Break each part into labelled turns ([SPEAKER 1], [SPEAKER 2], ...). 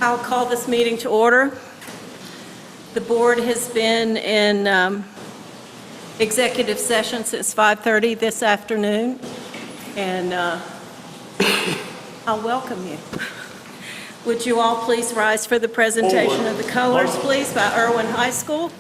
[SPEAKER 1] I'll call this meeting to order. The board has been in executive session since 5:30 this afternoon, and I'll welcome you. Would you all please rise for the presentation of the colors, please, by Irwin High School?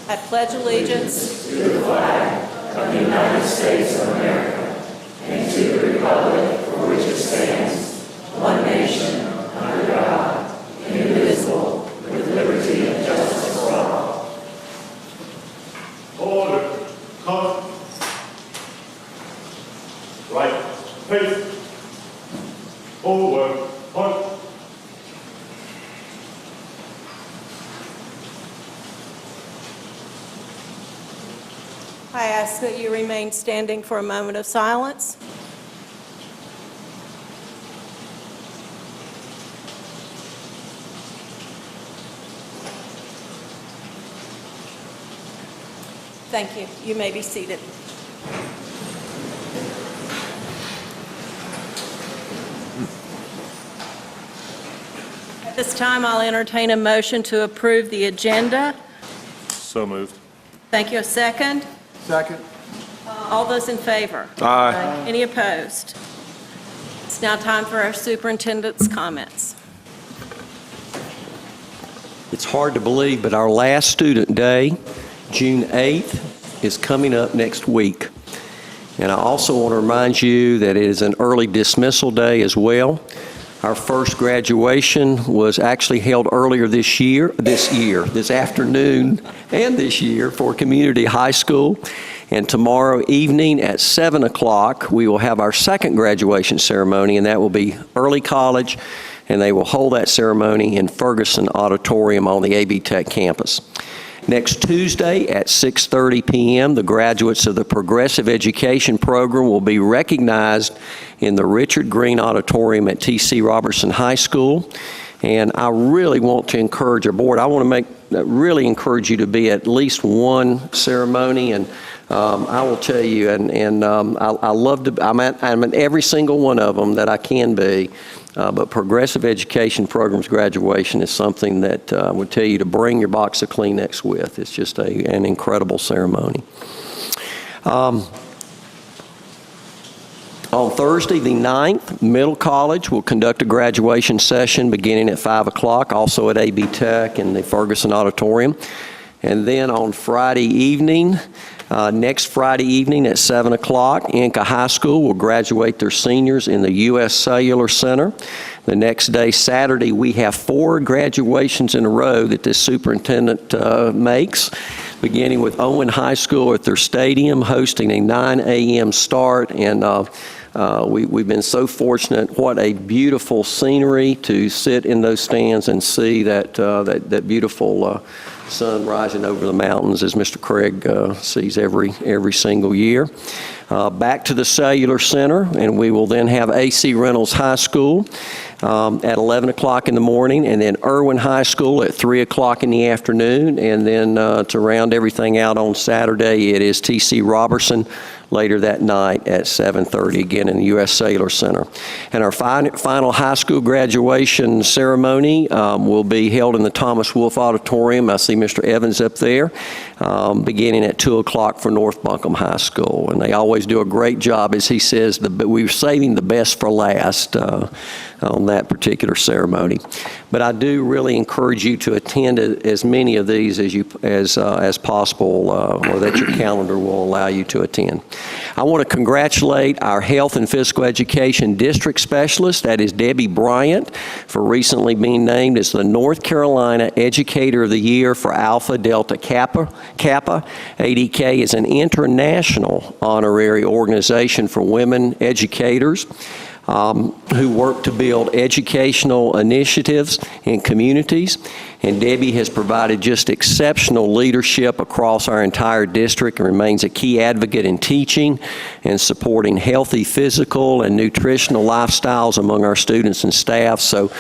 [SPEAKER 1] I pledge allegiance
[SPEAKER 2] to the flag of the United States of America and to the republic for which it stands, one nation, under God, indivisible, with liberty and justice for all.
[SPEAKER 3] Order. Come. Right. Face. Forward. Point.
[SPEAKER 1] I ask that you remain standing for a moment of silence. Thank you. You may be seated. At this time, I'll entertain a motion to approve the agenda.
[SPEAKER 3] So moved.
[SPEAKER 1] Thank you. A second?
[SPEAKER 4] Second.
[SPEAKER 1] All those in favor?
[SPEAKER 3] Aye.
[SPEAKER 1] Any opposed? It's now time for our superintendent's comments.
[SPEAKER 5] It's hard to believe, but our last student day, June 8th, is coming up next week. And I also want to remind you that it is an early dismissal day as well. Our first graduation was actually held earlier this afternoon and this year for Community High School. And tomorrow evening at 7 o'clock, we will have our second graduation ceremony, and that will be early college, and they will hold that ceremony in Ferguson Auditorium on the AB Tech campus. Next Tuesday at 6:30 p.m., the graduates of the Progressive Education Program will be recognized in the Richard Green Auditorium at T.C. Robertson High School. And I really want to encourage our board. I want to really encourage you to be at least one ceremony. And I will tell you, I love to. I'm at every single one of them that I can be. But Progressive Education Program's graduation is something that I would tell you to bring your box of Kleenex with. It's just an incredible ceremony. On Thursday, the 9th, Middle College will conduct a graduation session beginning at 5 o'clock, also at AB Tech in the Ferguson Auditorium. And then on Friday evening, next Friday evening at 7 o'clock, Inca High School will graduate their seniors in the U.S. Cellular Center. The next day, Saturday, we have 4 graduations in a row that this superintendent makes, beginning with Owen High School at their stadium, hosting a 9 a.m. start. And we've been so fortunate. What a beautiful scenery to sit in those stands and see that beautiful sun rising over the mountains, as Mr. Craig sees every single year. Back to the Cellular Center, and we will then have A.C. Reynolds High School at 11 o'clock in the morning, and then Irwin High School at 3 o'clock in the afternoon. And then to round everything out on Saturday, it is T.C. Robertson later that night at 7:30, again in the U.S. Cellular Center. And our final high school graduation ceremony will be held in the Thomas Wolfe Auditorium. I see Mr. Evans up there, beginning at 2 o'clock for North Buncombe High School. And they always do a great job, as he says, we're saving the best for last on that particular ceremony. But I do really encourage you to attend as many of these as possible, or that your calendar will allow you to attend. I want to congratulate our Health and Physical Education District Specialist, that is Debbie Bryant, for recently being named as the North Carolina Educator of the Year for Alpha Delta Kappa. ADK is an international honorary organization for women educators. who work to build educational initiatives in communities. And Debbie has provided just exceptional leadership across our entire district and remains a key advocate in teaching and supporting healthy physical and nutritional lifestyles among our students and staff. So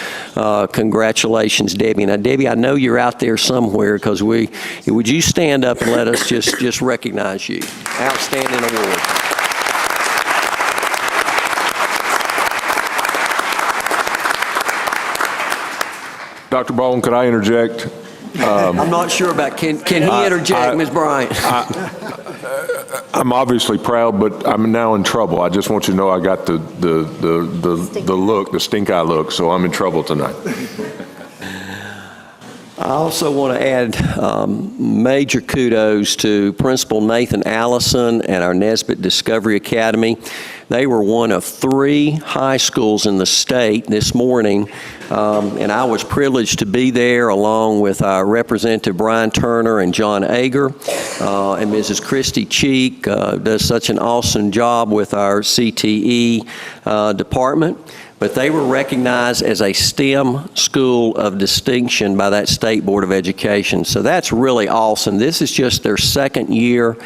[SPEAKER 5] congratulations, Debbie. Now, Debbie, I know you're out there somewhere, because would you stand up and let us just recognize you? Outstanding award.
[SPEAKER 4] Dr. Baldwin, could I interject?
[SPEAKER 5] I'm not sure about, can he interject, Ms. Bryant?
[SPEAKER 4] I'm obviously proud, but I'm now in trouble. I just want you to know I got the look, the stink eye look, so I'm in trouble tonight.
[SPEAKER 5] I also want to add major kudos to Principal Nathan Allison and our Nesbitt Discovery Academy. They were one of 3 high schools in the state this morning, and I was privileged to be there along with our Representative Brian Turner and John Ager, and Mrs. Christy Cheek does such an awesome job with our CTE department. But they were recognized as a STEM school of distinction by that State Board of Education. So that's really awesome. This is just their 2nd year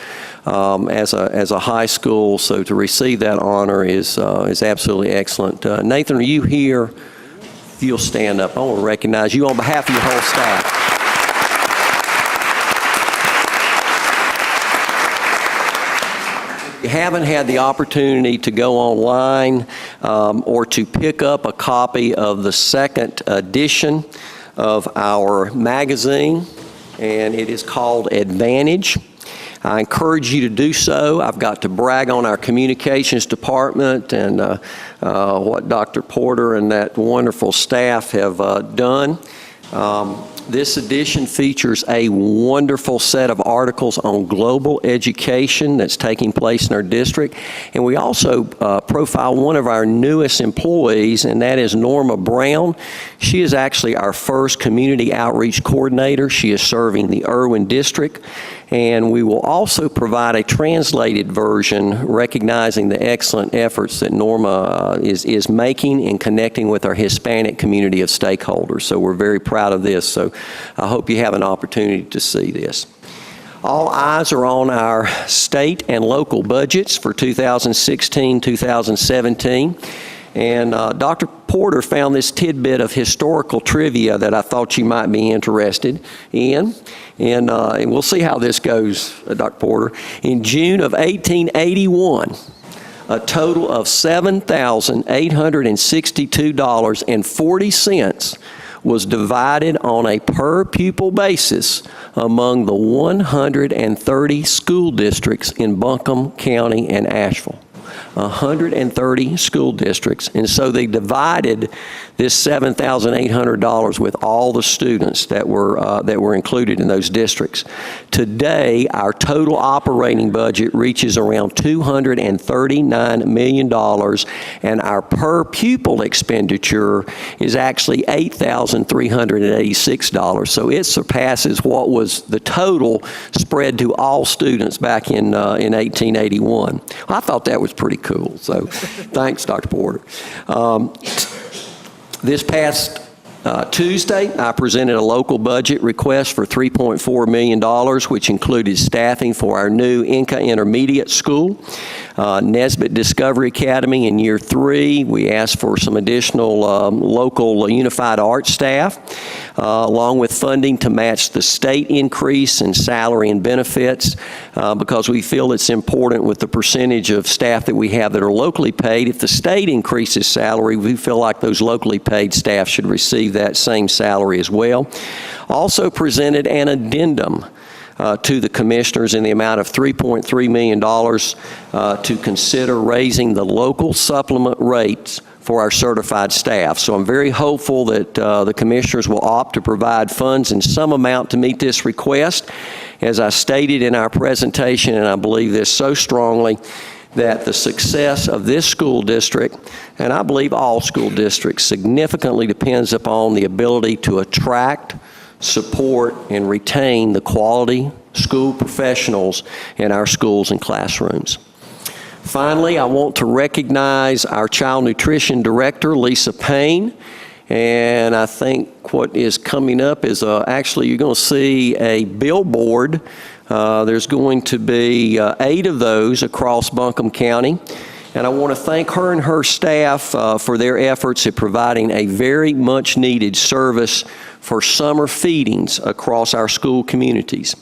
[SPEAKER 5] as a high school, so to receive that honor is absolutely excellent. Nathan, are you here? If you'll stand up, I want to recognize you on behalf of your whole staff. If you haven't had the opportunity to go online or to pick up a copy of the 2nd edition of our magazine, and it is called Advantage, I encourage you to do so. I've got to brag on our communications department and what Dr. Porter and that wonderful staff have done. This edition features a wonderful set of articles on global education that's taking place in our district. And we also profile one of our newest employees, and that is Norma Brown. She is actually our first community outreach coordinator. She is serving the Irwin district. And we will also provide a translated version recognizing the excellent efforts that Norma is making in connecting with our Hispanic community of stakeholders. So we're very proud of this. So I hope you have an opportunity to see this. All eyes are on our state and local budgets for 2016-2017. And Dr. Porter found this tidbit of historical trivia that I thought you might be interested in. And we'll see how this goes, Dr. Porter. In June of 1881, a total of $7,862.40 was divided on a per pupil basis among the 130 school districts in Buncombe County and Asheville. 130 school districts, and so they divided this $7,800 with all the students that were included in those districts. Today, our total operating budget reaches around $239 million, and our per pupil expenditure is actually $8,386. So it surpasses what was the total spread to all students back in 1881. I thought that was pretty cool. So thanks, Dr. Porter. This past Tuesday, I presented a local budget request for $3.4 million, which included staffing for our new Inca Intermediate School, Nesbitt Discovery Academy in Year 3. We asked for some additional local unified arts staff, along with funding to match the state increase in salary and benefits, because we feel it's important with the percentage of staff that we have that are locally paid. If the state increases salary, we feel like those locally paid staff should receive that same salary as well. Also presented an addendum to the commissioners in the amount of $3.3 million to consider raising the local supplement rates for our certified staff. So I'm very hopeful that the commissioners will opt to provide funds in some amount to meet this request. As I stated in our presentation, and I believe this so strongly, that the success of this school district, and I believe all school districts, significantly depends upon the ability to attract, support, and retain the quality school professionals in our schools and classrooms. Finally, I want to recognize our Child Nutrition Director, Lisa Payne. And I think what is coming up is actually you're going to see a billboard. There's going to be 8 of those across Buncombe County. And I want to thank her and her staff for their efforts at providing a very much needed service for summer feedings across our school communities.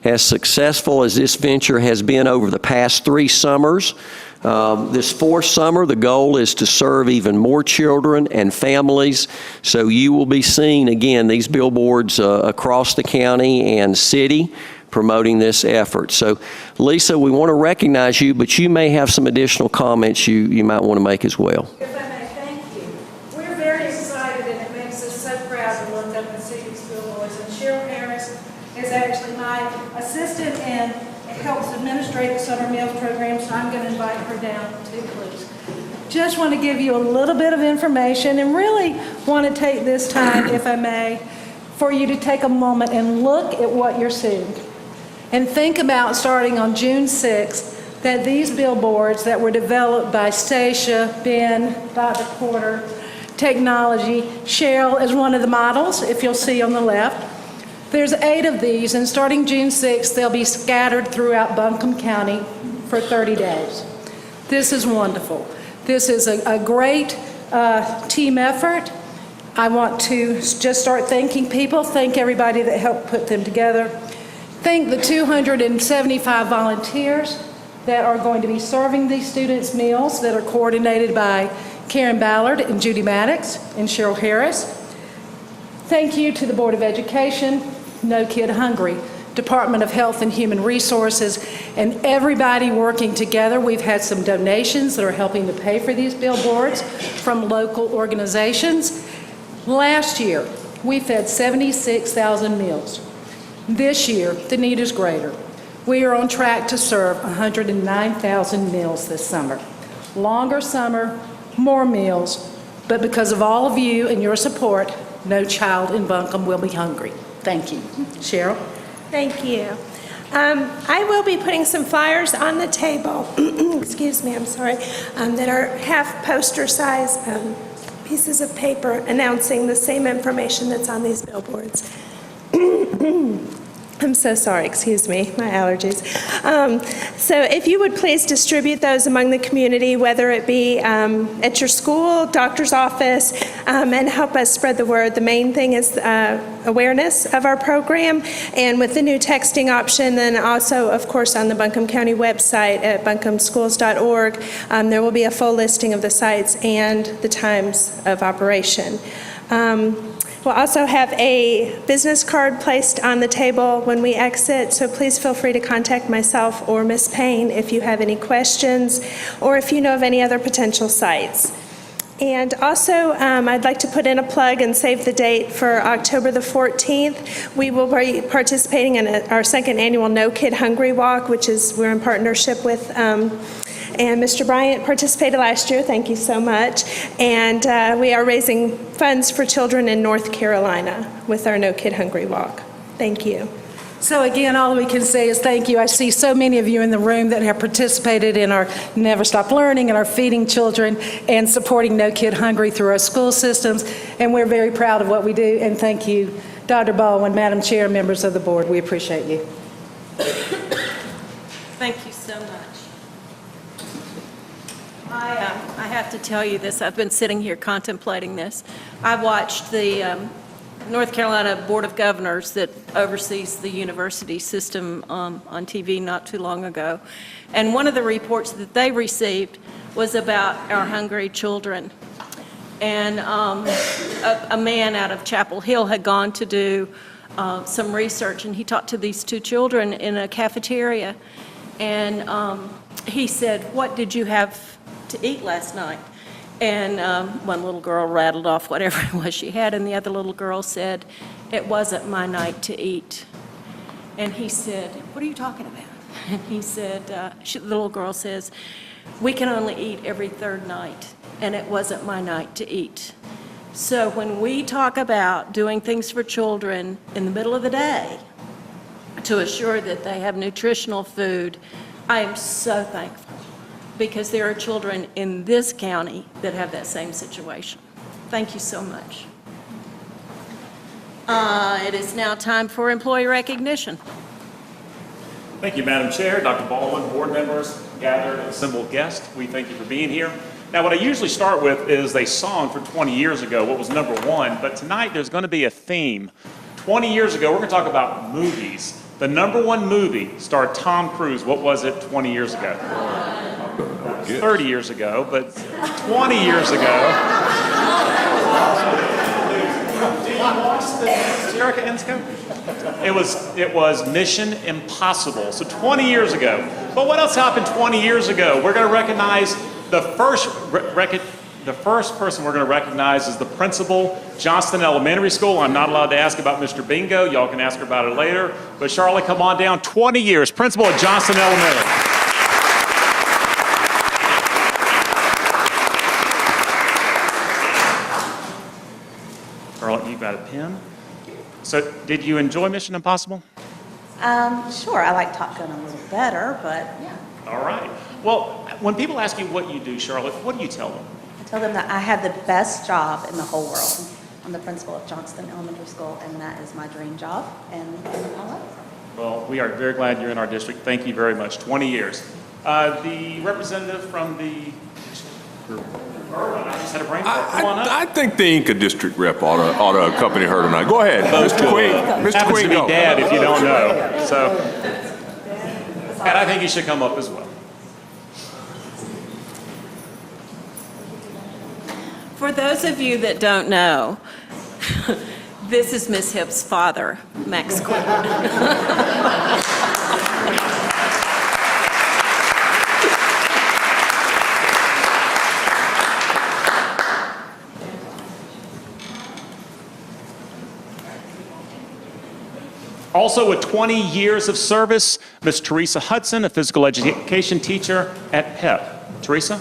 [SPEAKER 5] As successful as this venture has been over the past 3 summers, this 4th summer, the goal is to serve even more children and families. So you will be seeing, again, these billboards across the county and city promoting this effort. So, Lisa, we want to recognize you, but you may have some additional comments you might want to make as well.
[SPEAKER 6] If I may, thank you. We're very excited, and it makes us so proud to look up and see these billboards. And Cheryl Harris is actually my assistant and helps administrate the summer meals program, so I'm going to invite her down too, please. Just want to give you a little bit of information and really want to take this time, if I may, for you to take a moment and look at what you're seeing. And think about starting on June 6th that these billboards that were developed by Stacia, Ben, Dr. Porter, technology, Cheryl is one of the models, if you'll see on the left. There's 8 of these, and starting June 6th, they'll be scattered throughout Buncombe County for 30 days. This is wonderful. This is a great team effort. I want to just start thanking people, thank everybody that helped put them together. Thank the 275 volunteers that are going to be serving these students meals that are coordinated by Karen Ballard and Judy Maddox and Cheryl Harris. Thank you to the Board of Education, No Kid Hungry, Department of Health and Human Resources, and everybody working together. We've had some donations that are helping to pay for these billboards from local organizations. Last year, we fed 76,000 meals. This year, the need is greater. We are on track to serve 109,000 meals this summer. Longer summer, more meals, but because of all of you and your support, no child in Buncombe will be hungry. Thank you. Cheryl?
[SPEAKER 7] Thank you. I will be putting some flyers on the table, excuse me, I'm sorry, that are half poster size pieces of paper announcing the same information that's on these billboards. I'm so sorry, excuse me, my allergies. So if you would please distribute those among the community, whether it be at your school, doctor's office, and help us spread the word. The main thing is awareness of our program, and with the new texting option, then also, of course, on the Buncombe County website at buncombeschools.org, there will be a full listing of the sites and the times of operation. We'll also have a business card placed on the table when we exit, so please feel free to contact myself or Ms. Payne if you have any questions or if you know of any other potential sites. And also, I'd like to put in a plug and save the date for October the 14th. We will be participating in our 2nd annual No Kid Hungry Walk, which is we're in partnership with and Mr. Bryant participated last year. Thank you so much. And we are raising funds for children in North Carolina with our No Kid Hungry Walk. Thank you.
[SPEAKER 6] So again, all we can say is thank you. I see so many of you in the room that have participated in our Never Stop Learning and our Feeding Children and supporting No Kid Hungry through our school systems. And we're very proud of what we do. And thank you, Dr. Baldwin, Madam Chair, members of the board. We appreciate you.
[SPEAKER 1] Thank you so much. I have to tell you this. I've been sitting here contemplating this. I watched the North Carolina Board of Governors that oversees the university system on TV not too long ago. And one of the reports that they received was about our hungry children. And a man out of Chapel Hill had gone to do some research, and he talked to these 2 children in a cafeteria. And he said, "What did you have to eat last night?" And one little girl rattled off whatever it was she had, and the other little girl said, "It wasn't my night to eat." And he said, "What are you talking about?" And he said, the little girl says, "We can only eat every 3rd night, and it wasn't my night to eat." So when we talk about doing things for children in the middle of the day to assure that they have nutritional food, I am so thankful because there are children in this county that have that same situation. Thank you so much. It is now time for employee recognition.
[SPEAKER 8] Thank you, Madam Chair, Dr. Baldwin, board members, gathered and assembled guests. We thank you for being here. Now, what I usually start with is a song from 20 years ago, what was #1, but tonight there's going to be a theme. 20 years ago, we're going to talk about movies. The #1 movie starred Tom Cruise. What was it 20 years ago? 30 years ago, but 20 years ago. Did you watch the Erica Ensko? It was Mission Impossible. So 20 years ago. But what else happened 20 years ago? We're going to recognize the first person we're going to recognize is the principal, Johnston Elementary School. I'm not allowed to ask about Mr. Bingo. Y'all can ask her about it later. But Charlotte, come on down. 20 years, principal at Johnston Elementary. Charlotte, you've got a pen. So did you enjoy Mission Impossible?
[SPEAKER 9] Sure, I like Top Gun a little better, but yeah.
[SPEAKER 8] All right. Well, when people ask you what you do, Charlotte, what do you tell them?
[SPEAKER 9] I tell them that I have the best job in the whole world. I'm the principal of Johnston Elementary School, and that is my dream job, and I love it.
[SPEAKER 8] Well, we are very glad you're in our district. Thank you very much. 20 years. The representative from the Irwin, I just had a brain fart. Come on up.
[SPEAKER 4] I think the Inca district rep ought to accompany her tonight. Go ahead, Mr. Queen. Mr.
[SPEAKER 8] Happens
[SPEAKER 4] Queen,
[SPEAKER 8] to be
[SPEAKER 4] go.
[SPEAKER 8] Dad, if you don't know. So, and I think he should come up as well.
[SPEAKER 1] For those of you that don't know, this is Miss Hipp's father, Max Quinn.
[SPEAKER 8] Also with 20 years of service, Ms. Teresa Hudson, a physical education teacher at PEP. Teresa?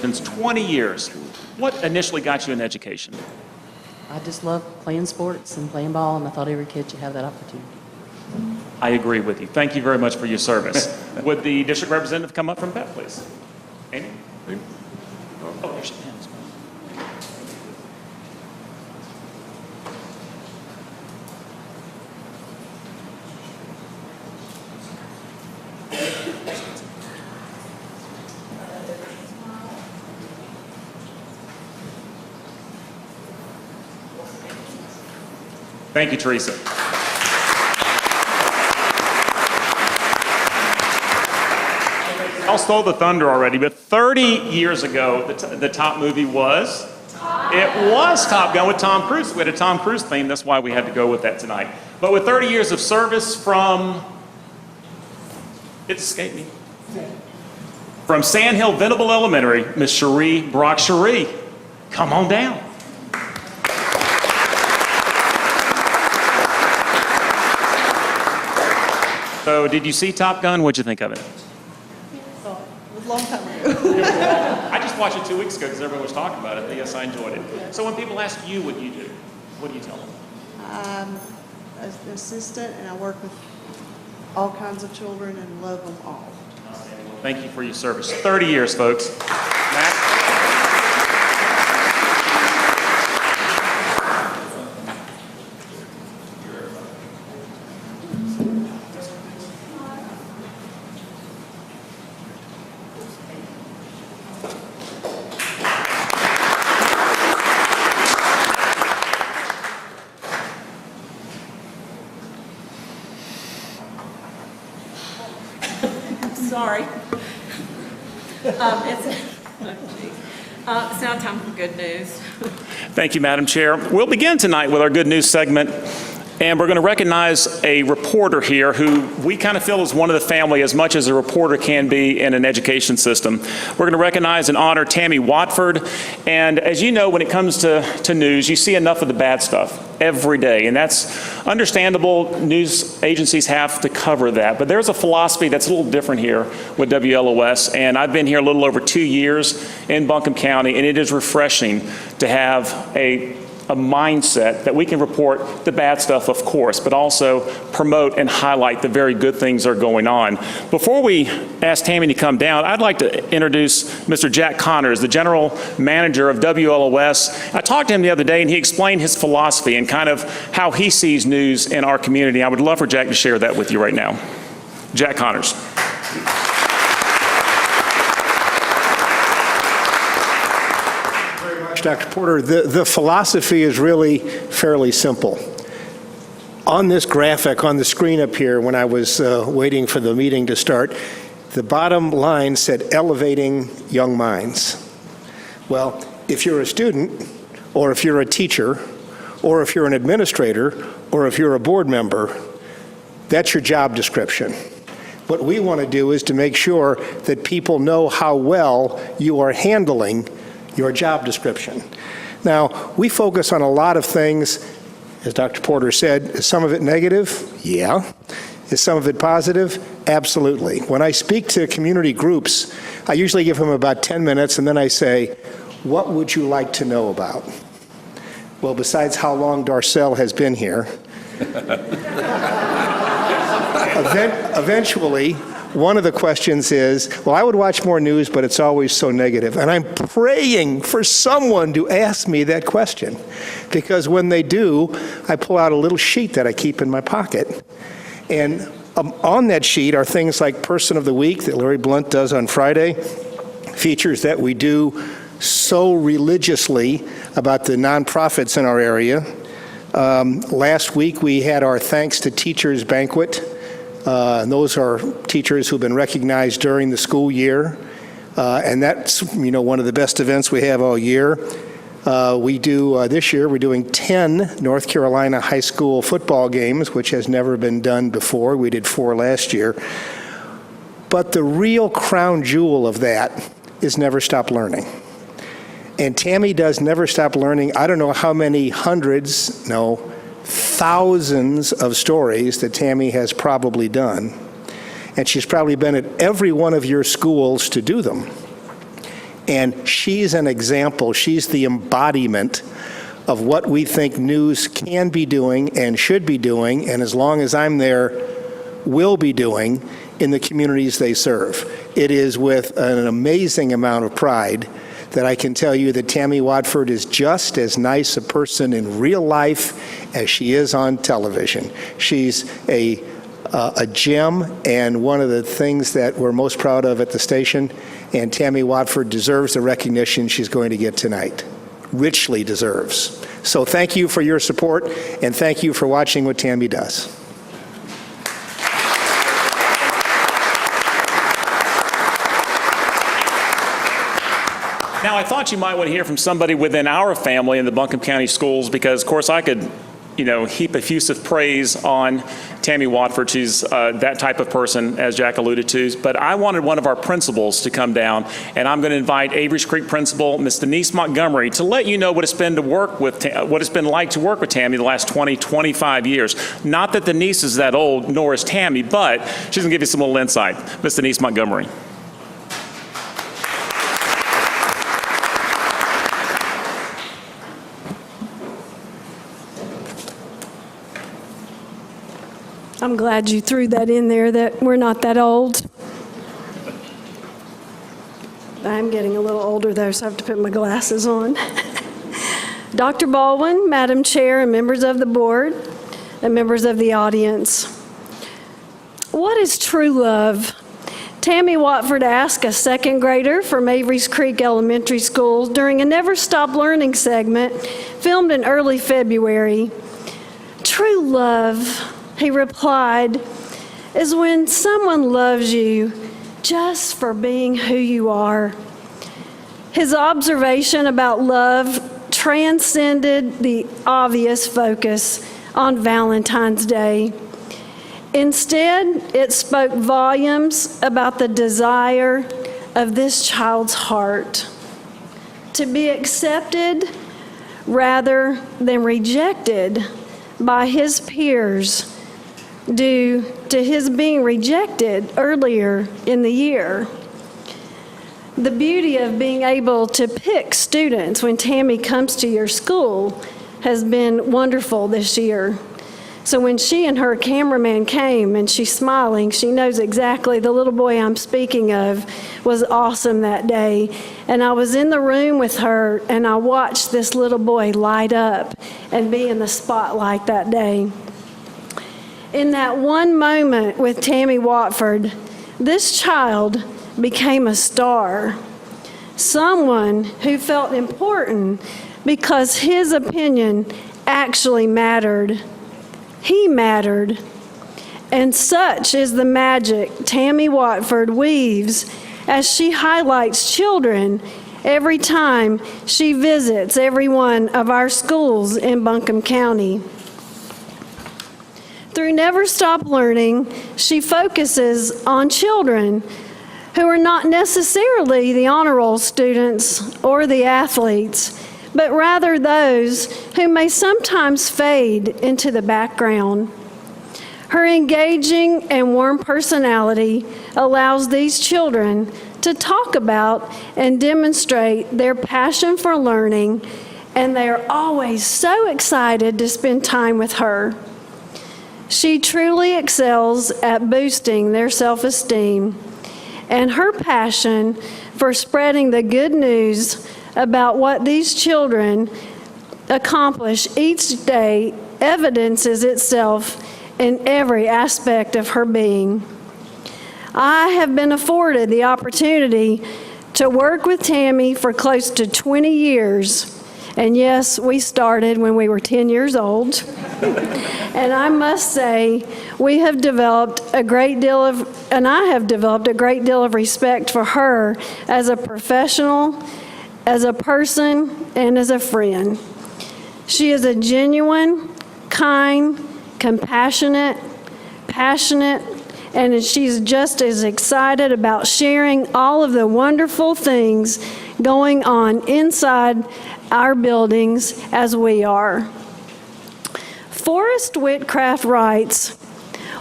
[SPEAKER 8] Since 20 years. What initially got you in education?
[SPEAKER 10] I just love playing sports and playing ball, and I thought every kid should have that opportunity.
[SPEAKER 8] I agree with you. Thank you very much for your service. Would the district representative come up from PEP, please? Amy? Oh, there's your hands. Thank you, Teresa. I stole the thunder already, but 30 years ago, the top movie was? It was Top Gun with Tom Cruise. We had a Tom Cruise theme, that's why we had to go with that tonight. But with 30 years of service from, it escaped me, from Sandhill Venable Elementary, Miss Cherie Brock. Cherie, come on down. So did you see Top Gun? What'd you think of it?
[SPEAKER 10] It was a long time ago.
[SPEAKER 8] I just watched it 2 weeks ago because everyone was talking about it. But yes, I enjoyed it. So when people ask you what you do, what do you tell them?
[SPEAKER 11] I'm an assistant, and I work with all kinds of children and love them all.
[SPEAKER 8] Thank you for your service. 30 years, folks. Matt?
[SPEAKER 1] Sorry. It's now time for good news.
[SPEAKER 8] Thank you, Madam Chair. We'll begin tonight with our good news segment, and we're going to recognize a reporter here who we kind of feel is one of the family as much as a reporter can be in an education system. We're going to recognize and honor Tammy Watford, and as you know, when it comes to news, you see enough of the bad stuff every day, and that's understandable. News agencies have to cover that, but there's a philosophy that's a little different here with WLOS, and I've been here a little over 2 years in Buncombe County, and it is refreshing to have a a mindset that we can report the bad stuff, of course, but also promote and highlight the very good things that are going on. Before we ask Tammy to come down, I'd like to introduce Mr. Jack Connors, the general manager of WLOS. I talked to him the other day, and he explained his philosophy and kind of how he sees news in our community. I would love for Jack to share that with you right now. Jack Connors.
[SPEAKER 12] Dr. Porter, the philosophy is really fairly simple. On this graphic on the screen up here, when I was waiting for the meeting to start, the bottom line said elevating young minds. Well, if you're a student, or if you're a teacher, or if you're an administrator, or if you're a board member, that's your job description. What we want to do is to make sure that people know how well you are handling your job description. Now, we focus on a lot of things, as Dr. Porter said. Is some of it negative? Yeah. Is some of it positive? Absolutely. When I speak to community groups, I usually give them about 10 minutes, and then I say, what would you like to know about? Well, besides how long Darcel has been here, eventually, one of the questions is, well, I would watch more news, but it's always so negative. And I'm praying for someone to ask me that question. Because when they do, I pull out a little sheet that I keep in my pocket. And on that sheet are things like Person of the Week that Larry Blunt does on Friday, features that we do so religiously about the nonprofits in our area. Last week, we had our Thanks to Teachers banquet. And those are teachers who've been recognized during the school year. And that's, one of the best events we have all year. We do, this year, we're doing 10 North Carolina high school football games, which has never been done before. We did 4 last year. But the real crown jewel of that is Never Stop Learning. And Tammy does Never Stop Learning. I don't know how many hundreds, no, thousands of stories that Tammy has probably done. And she's probably been at every one of your schools to do them. And she's an example. She's the embodiment of what we think news can be doing and should be doing, and as long as I'm there, will be doing in the communities they serve. It is with an amazing amount of pride that I can tell you that Tammy Watford is just as nice a person in real life as she is on television. She's a gem, and one of the things that we're most proud of at the station, and Tammy Watford deserves the recognition she's going to get tonight. Richly deserves. So thank you for your support, and thank you for watching what Tammy does.
[SPEAKER 8] Now, I thought you might want to hear from somebody within our family in the Buncombe County Schools, because, of course, I could, heap effusive praise on Tammy Watford. She's that type of person, as Jack alluded to. But I wanted one of our principals to come down, and I'm going to invite Avery's Creek principal, Ms. Denise Montgomery, to let you know what it's been to work with, what it's been like to work with Tammy the last 20, 25 years. Not that Denise is that old, nor is Tammy, but she's going to give you some little insight. Ms. Denise Montgomery.
[SPEAKER 13] I'm glad you threw that in there, that we're not that old. I'm getting a little older, though, so I have to put my glasses on. Dr. Baldwin, Madam Chair, and members of the board, and members of the audience. What is true love? Tammy Watford asked a second grader from Avery's Creek Elementary School during a Never Stop Learning segment filmed in early February. True love, he replied, is when someone loves you just for being who you are. His observation about love transcended the obvious focus on Valentine's Day. Instead, it spoke volumes about the desire of this child's heart to be accepted rather than rejected by his peers due to his being rejected earlier in the year. The beauty of being able to pick students when Tammy comes to your school has been wonderful this year. So when she and her cameraman came and she's smiling, she knows exactly the little boy I'm speaking of was awesome that day. And I was in the room with her and I watched this little boy light up and be in the spotlight that day. In that one moment with Tammy Watford, this child became a star, someone who felt important because his opinion actually mattered. He mattered. And such is the magic Tammy Watford weaves as she highlights children every time she visits every one of our schools in Buncombe County. Through Never Stop Learning, she focuses on children who are not necessarily the honor roll students or the athletes, but rather those who may sometimes fade into the background. Her engaging and warm personality allows these children to talk about and demonstrate their passion for learning, and they are always so excited to spend time with her. She truly excels at boosting their self-esteem, and her passion for spreading the good news about what these children accomplish each day evidences itself in every aspect of her being. I have been afforded the opportunity to work with Tammy for close to 20 years. And yes, we started when we were 10 years old. And I must say, we have developed a great deal of, and I have developed a great deal of respect for her as a professional, as a person, and as a friend. She is a genuine, kind, compassionate, passionate, and she's just as excited about sharing all of the wonderful things going on inside our buildings as we are. Forrest Whitcraft writes,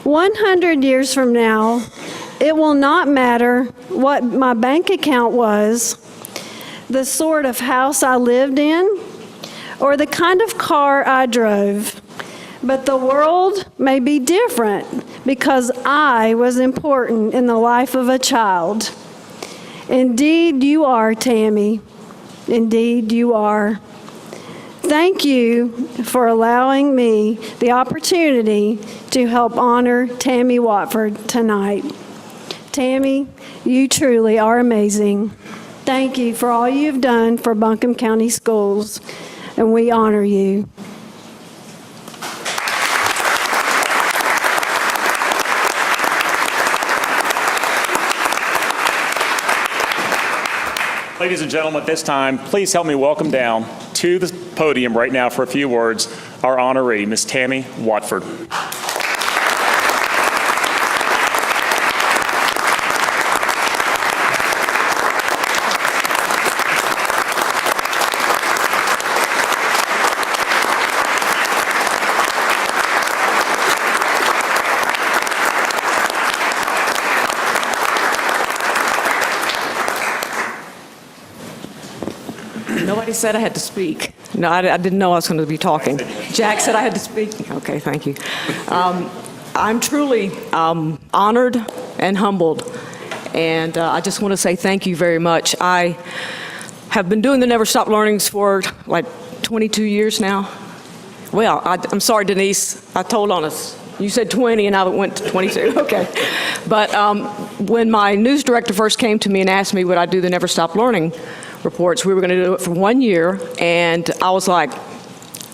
[SPEAKER 13] 100 years from now, it will not matter what my bank account was, the sort of house I lived in, or the kind of car I drove. But the world may be different because I was important in the life of a child. Indeed, you are, Tammy. Indeed, you are. Thank you for allowing me the opportunity to help honor Tammy Watford tonight. Tammy, you truly are amazing. Thank you for all you've done for Buncombe County Schools, and we honor you.
[SPEAKER 8] Ladies and gentlemen, at this time, please help me welcome down to the podium right now for a few words our honoree, Miss Tammy Watford.
[SPEAKER 14] Nobody said I had to speak. No, I didn't know I was going to be talking. Jack said I had to speak. Okay, thank you. I'm truly honored and humbled, and I just want to say thank you very much. I have been doing the Never Stop Learnings for like 22 years now. Well, I'm sorry, Denise. I told on us. You said 20, and I went to 22. Okay. But when my news director first came to me and asked me would I do the Never Stop Learning reports, we were going to do it for 1 year, and I was like,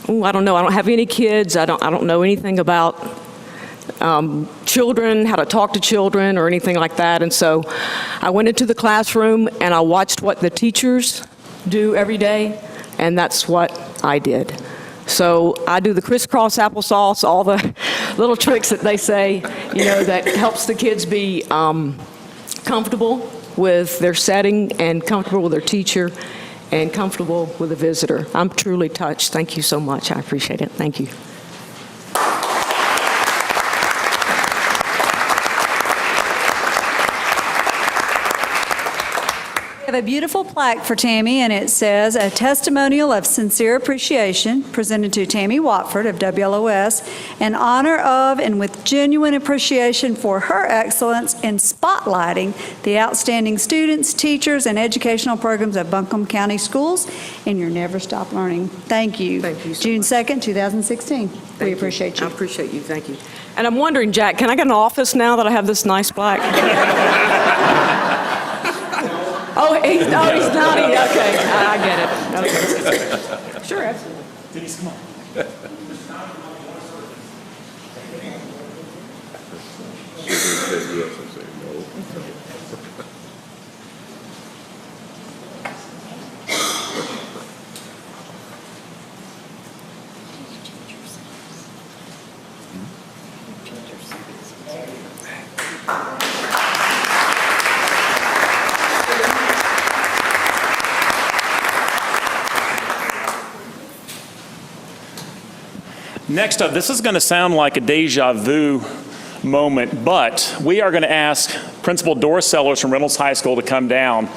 [SPEAKER 14] ooh, I don't know. I don't have any kids. I don't know anything about children, how to talk to children or anything like that. And so I went into the classroom and I watched what the teachers do every day, and that's what I did. So I do the crisscross applesauce, all the little tricks that they say, you know, that helps the kids be comfortable with their setting and comfortable with their teacher and comfortable with a visitor. I'm truly touched. Thank you so much. I appreciate it. Thank you.
[SPEAKER 15] We have a beautiful plaque for Tammy, and it says, "A testimonial of sincere appreciation presented to Tammy Watford of WLOS in honor of and with genuine appreciation for her excellence in spotlighting the outstanding students, teachers, and educational programs of Buncombe County Schools in your Never Stop Learning." Thank you.
[SPEAKER 14] Thank you so
[SPEAKER 15] June
[SPEAKER 14] much.
[SPEAKER 15] 2nd, 2016. We appreciate you.
[SPEAKER 14] I appreciate you. Thank you. And I'm wondering, Jack, can I get an office now that I have this nice plaque? Oh, he's nodding. Okay, I get it. Okay. Sure, absolutely.
[SPEAKER 8] Denise, come on. Next up, this is going to sound like a deja vu moment, but we are going to ask Principal Doris Sellers from Reynolds High School to come down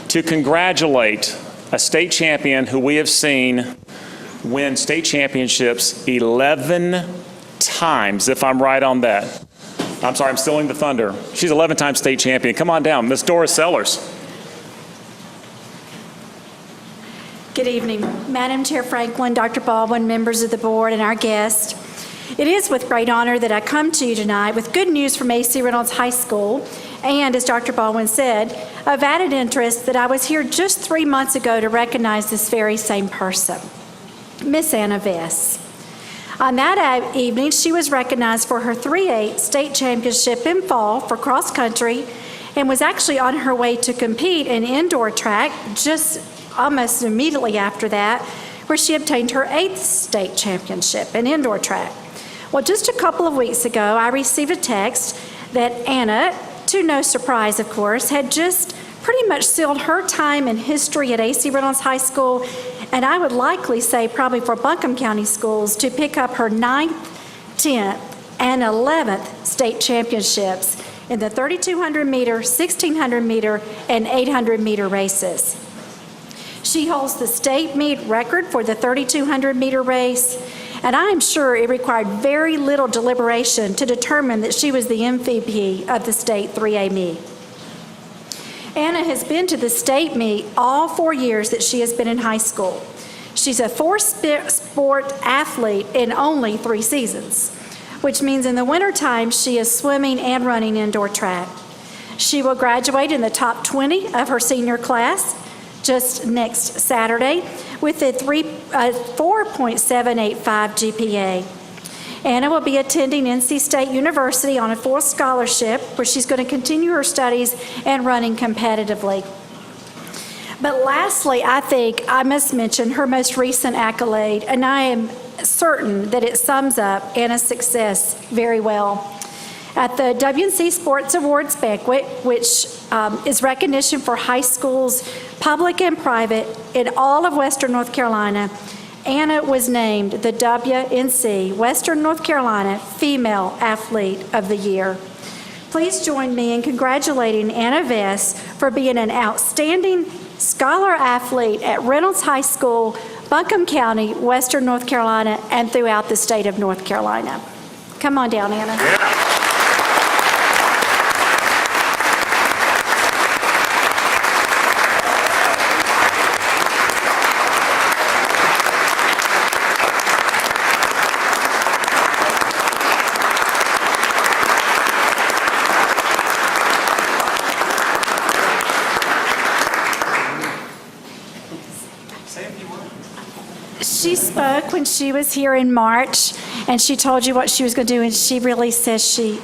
[SPEAKER 8] to congratulate a state champion who we have seen win state championships 11 times, if I'm right on that. I'm sorry, I'm stealing the thunder. She's 11-time state champion. Come on down, Miss Doris Sellers.
[SPEAKER 16] Good evening, Madam Chair Franklin, Dr. Baldwin, members of the board, and our guests. It is with great honor that I come to you tonight with good news from A.C. Reynolds High School, and as Dr. Baldwin said, of added interest that I was here just 3 months ago to recognize this very same person, Miss Anna Vess. On that evening, she was recognized for her 3A state championship in fall for cross country and was actually on her way to compete in indoor track just almost immediately after that, where she obtained her 8th state championship in indoor track. Well, just a couple of weeks ago, I received a text that Anna, to no surprise, of course, had just pretty much sealed her time in history at A.C. Reynolds High School, and I would likely say probably for Buncombe County Schools, to pick up her 9th, 10th, and 11th state championships in the 3,200 meter, 1,600 meter, and 800 meter races. She holds the state meet record for the 3,200 meter race, and I am sure it required very little deliberation to determine that she was the MVP of the state 3A meet. Anna has been to the state meet all 4 years that she has been in high school. She's a four-sport athlete in only 3 seasons, which means in the wintertime she is swimming and running indoor track. She will graduate in the top 20 of her senior class just next Saturday with a 4.785 GPA. Anna will be attending NC State University on a full scholarship where she's going to continue her studies and running competitively. But lastly, I think I must mention her most recent accolade, and I am certain that it sums up Anna's success very well. At the WNC Sports Awards Banquet, which is recognition for high schools, public and private, in all of Western North Carolina, Anna was named the WNC Western North Carolina Female Athlete of the Year. Please join me in congratulating Anna Vess for being an outstanding scholar athlete at Reynolds High School, Buncombe County, Western North Carolina, and throughout the state of North Carolina. Come on down, Anna.
[SPEAKER 8] Yeah.
[SPEAKER 16] She spoke when she was here in March, and she told you what she was going to do, and she really says she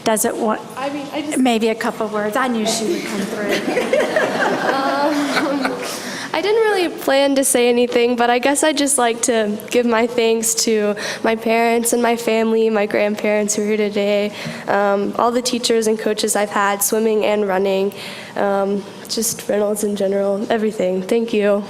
[SPEAKER 16] doesn't want, maybe a couple words. I knew she would come through.
[SPEAKER 17] I didn't really plan to say anything, but I guess I'd just like to give my thanks to my parents and my family, my grandparents who are here today, all the teachers and coaches I've had, swimming and running, just Reynolds in general, everything. Thank you.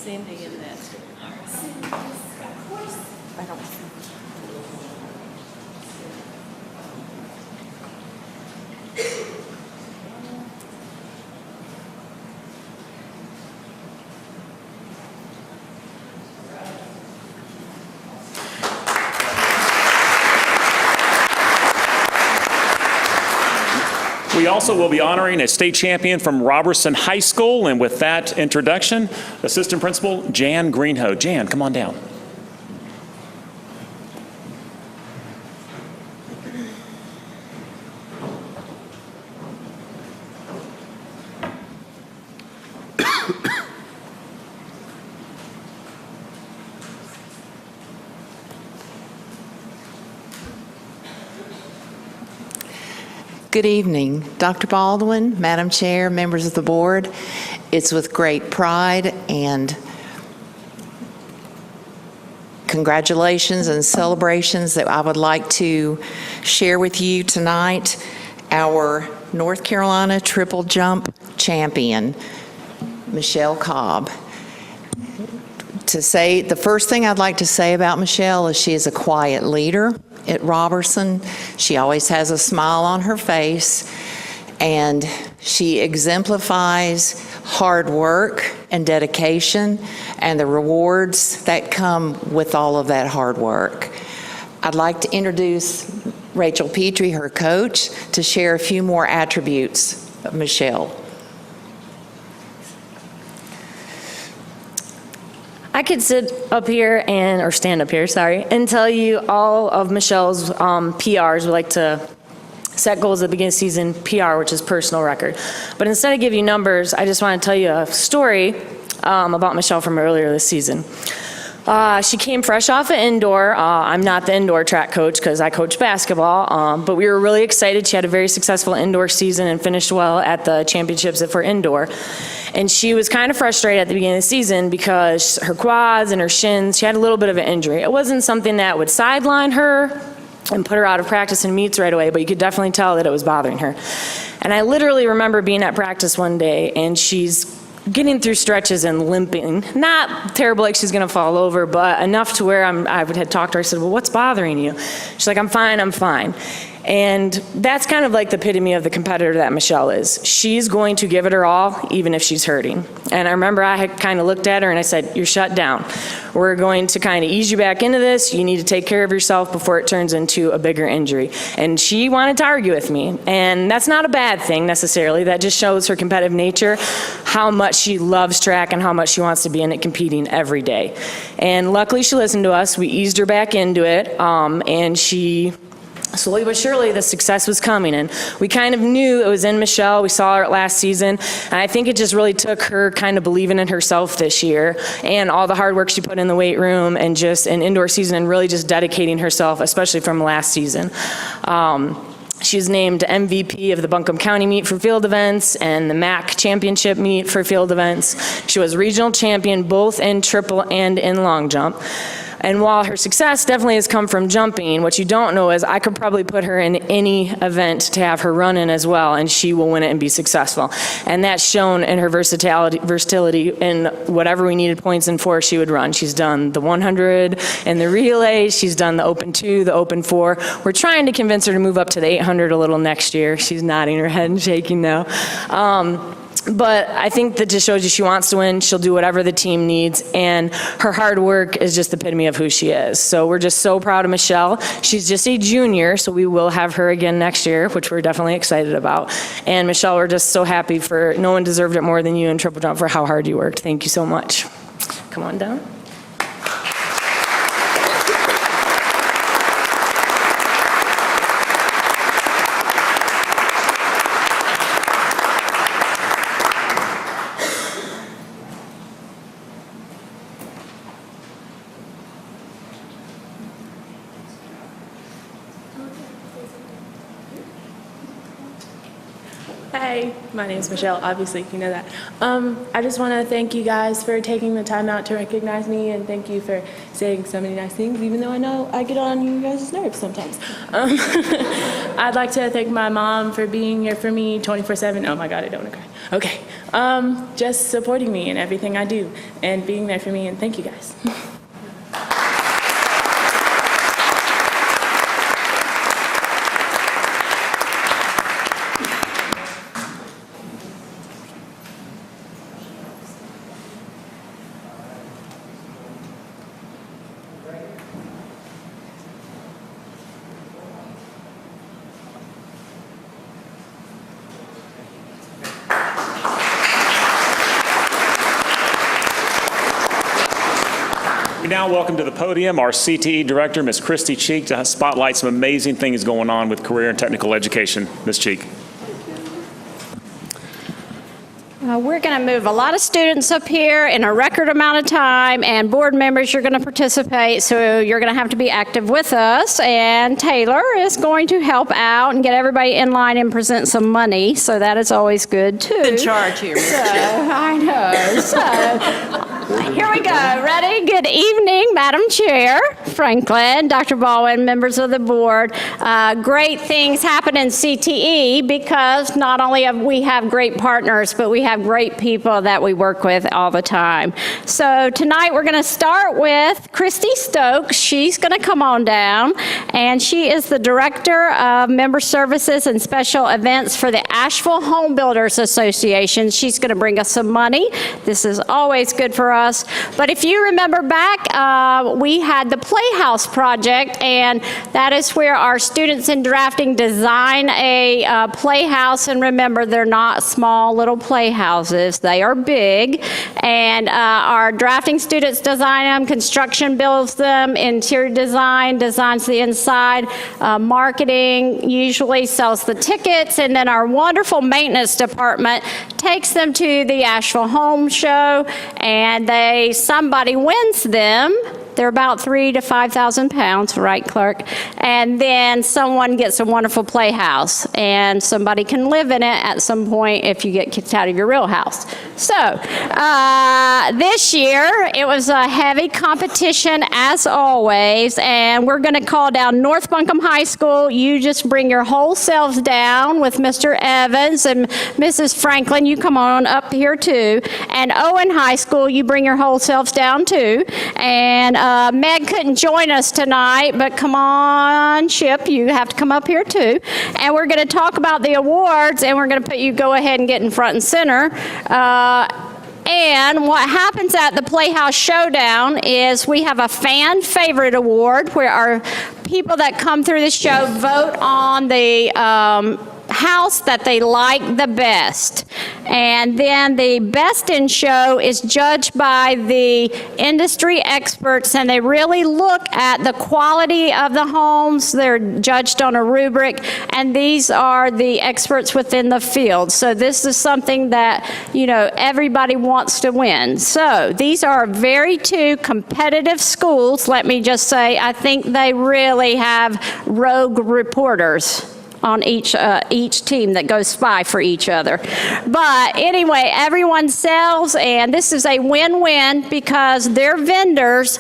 [SPEAKER 1] Cindy in that.
[SPEAKER 15] I don't see.
[SPEAKER 8] We also will be honoring a state champion from Robertson High School. And with that introduction, Assistant Principal Jan Greenhoe. Jan, come on down.
[SPEAKER 18] Good evening, Dr. Baldwin, Madam Chair, members of the board. It's with great pride and congratulations and celebrations that I would like to share with you tonight our North Carolina triple jump champion, Michelle Cobb. The first thing I'd like to say about Michelle is she is a quiet leader at Robertson. She always has a smile on her face, and she exemplifies hard work and dedication and the rewards that come with all of that hard work. I'd like to introduce Rachel Petrie, her coach, to share a few more attributes of Michelle.
[SPEAKER 19] I could sit up here or stand up here, and tell you all of Michelle's PRs. We like to set goals at the beginning of the season, PR, which is personal record. But instead of giving you numbers, I just want to tell you a story about Michelle from earlier this season. She came fresh off of indoor. I'm not the indoor track coach because I coach basketball, but we were really excited. She had a very successful indoor season and finished well at the championships for indoor. And she was kind of frustrated at the beginning of the season because her quads and her shins, she had a little bit of an injury. It wasn't something that would sideline her and put her out of practice and meets right away, but you could definitely tell that it was bothering her. And I literally remember being at practice one day, and she's getting through stretches and limping. Not terrible like she's going to fall over, but enough to where I had talked to her. I said, well, what's bothering you? She's like, I'm fine. And that's kind of like the epitome of the competitor that Michelle is. She's going to give it her all, even if she's hurting. And I remember I had kind of looked at her and I said, you're shut down. We're going to kind of ease you back into this. You need to take care of yourself before it turns into a bigger injury. And she wanted to argue with me. And that's not a bad thing necessarily. That just shows her competitive nature, how much she loves track and how much she wants to be in it competing every day. And luckily she listened to us. We eased her back into it. And she slowly but surely the success was coming, and we kind of knew it was in Michelle. We saw her last season, and I think it just really took her kind of believing in herself this year and all the hard work she put in the weight room and just an indoor season and really just dedicating herself, especially from last season. She was named MVP of the Buncombe County meet for field events and the MAC championship meet for field events. She was regional champion both in triple and in long jump. And while her success definitely has come from jumping, what you don't know is I could probably put her in any event to have her run in as well, and she will win it and be successful. And that's shown in her versatility in whatever we needed points in for, she would run. She's done the 100 and the relay. She's done the open 2, the open 4. We're trying to convince her to move up to the 800 a little next year. She's nodding her head and shaking no. But I think that just shows you she wants to win. She'll do whatever the team needs, and her hard work is just the epitome of who she is. So we're just so proud of Michelle. She's just a junior, so we will have her again next year, which we're definitely excited about. And Michelle, we're just so happy for no one deserved it more than you in triple jump for how hard you worked. Thank you so much. Come on down.
[SPEAKER 20] Hi, my name is Michelle. Obviously, you know that. I just want to thank you guys for taking the time out to recognize me, and thank you for saying so many nice things, even though I know I get on you guys' nerves sometimes. I'd like to thank my mom for being here for me 24/7. Oh my God, I don't want to cry. Okay. Just supporting me in everything I do and being there for me, and thank you guys.
[SPEAKER 8] We now welcome to the podium our CTE Director, Ms. Christy Cheek, to spotlight some amazing things going on with career and technical education. Ms. Cheek.
[SPEAKER 21] We're going to move a lot of students up here in a record amount of time, and board members, you're going to participate, so you're going to have to be active with us. And Taylor is going to help out and get everybody in line and present some money, so that is always good, too.
[SPEAKER 1] In charge here, Ms.
[SPEAKER 21] So, I know. So, here we go. Ready? Good evening, Madam Chair Franklin, Dr. Baldwin, members of the board. Great things happen in CTE because not only have we have great partners, but we have great people that we work with all the time. So tonight we're going to start with Christy Stokes. She's going to come on down, and she is the Director of Member Services and Special Events for the Asheville Home Builders Association. She's going to bring us some money. This is always good for us. But if you remember back, we had the Playhouse Project, and that is where our students in drafting design a playhouse. And remember, they're not small little playhouses. They are big, and our drafting students design them, construction builds them, interior design designs the inside, marketing usually sells the tickets, and then our wonderful maintenance department takes them to the Asheville Home Show, and somebody wins them. They're about 3,000 to 5,000 pounds, right, Clark? And then someone gets a wonderful playhouse, and somebody can live in it at some point if you get kicked out of your real house. So this year, it was a heavy competition as always, and we're going to call down North Buncombe High School. You just bring your whole selves down with Mr. Evans and Mrs. Franklin. You come on up here too. And Owen High School, you bring your whole selves down too. And Meg couldn't join us tonight, but come on, Chip, you have to come up here too. And we're going to talk about the awards, and we're going to put you go ahead and get in front and center. And what happens at the Playhouse Showdown is we have a fan favorite award where our people that come through the show vote on the house that they like the best. And then the best in show is judged by the industry experts, and they really look at the quality of the homes. They're judged on a rubric, and these are the experts within the field. So this is something that, you know, everybody wants to win. So these are very two competitive schools. Let me just say, I think they really have rogue reporters on each team that goes spy for each other. But anyway, everyone sells, and this is a win-win because their vendors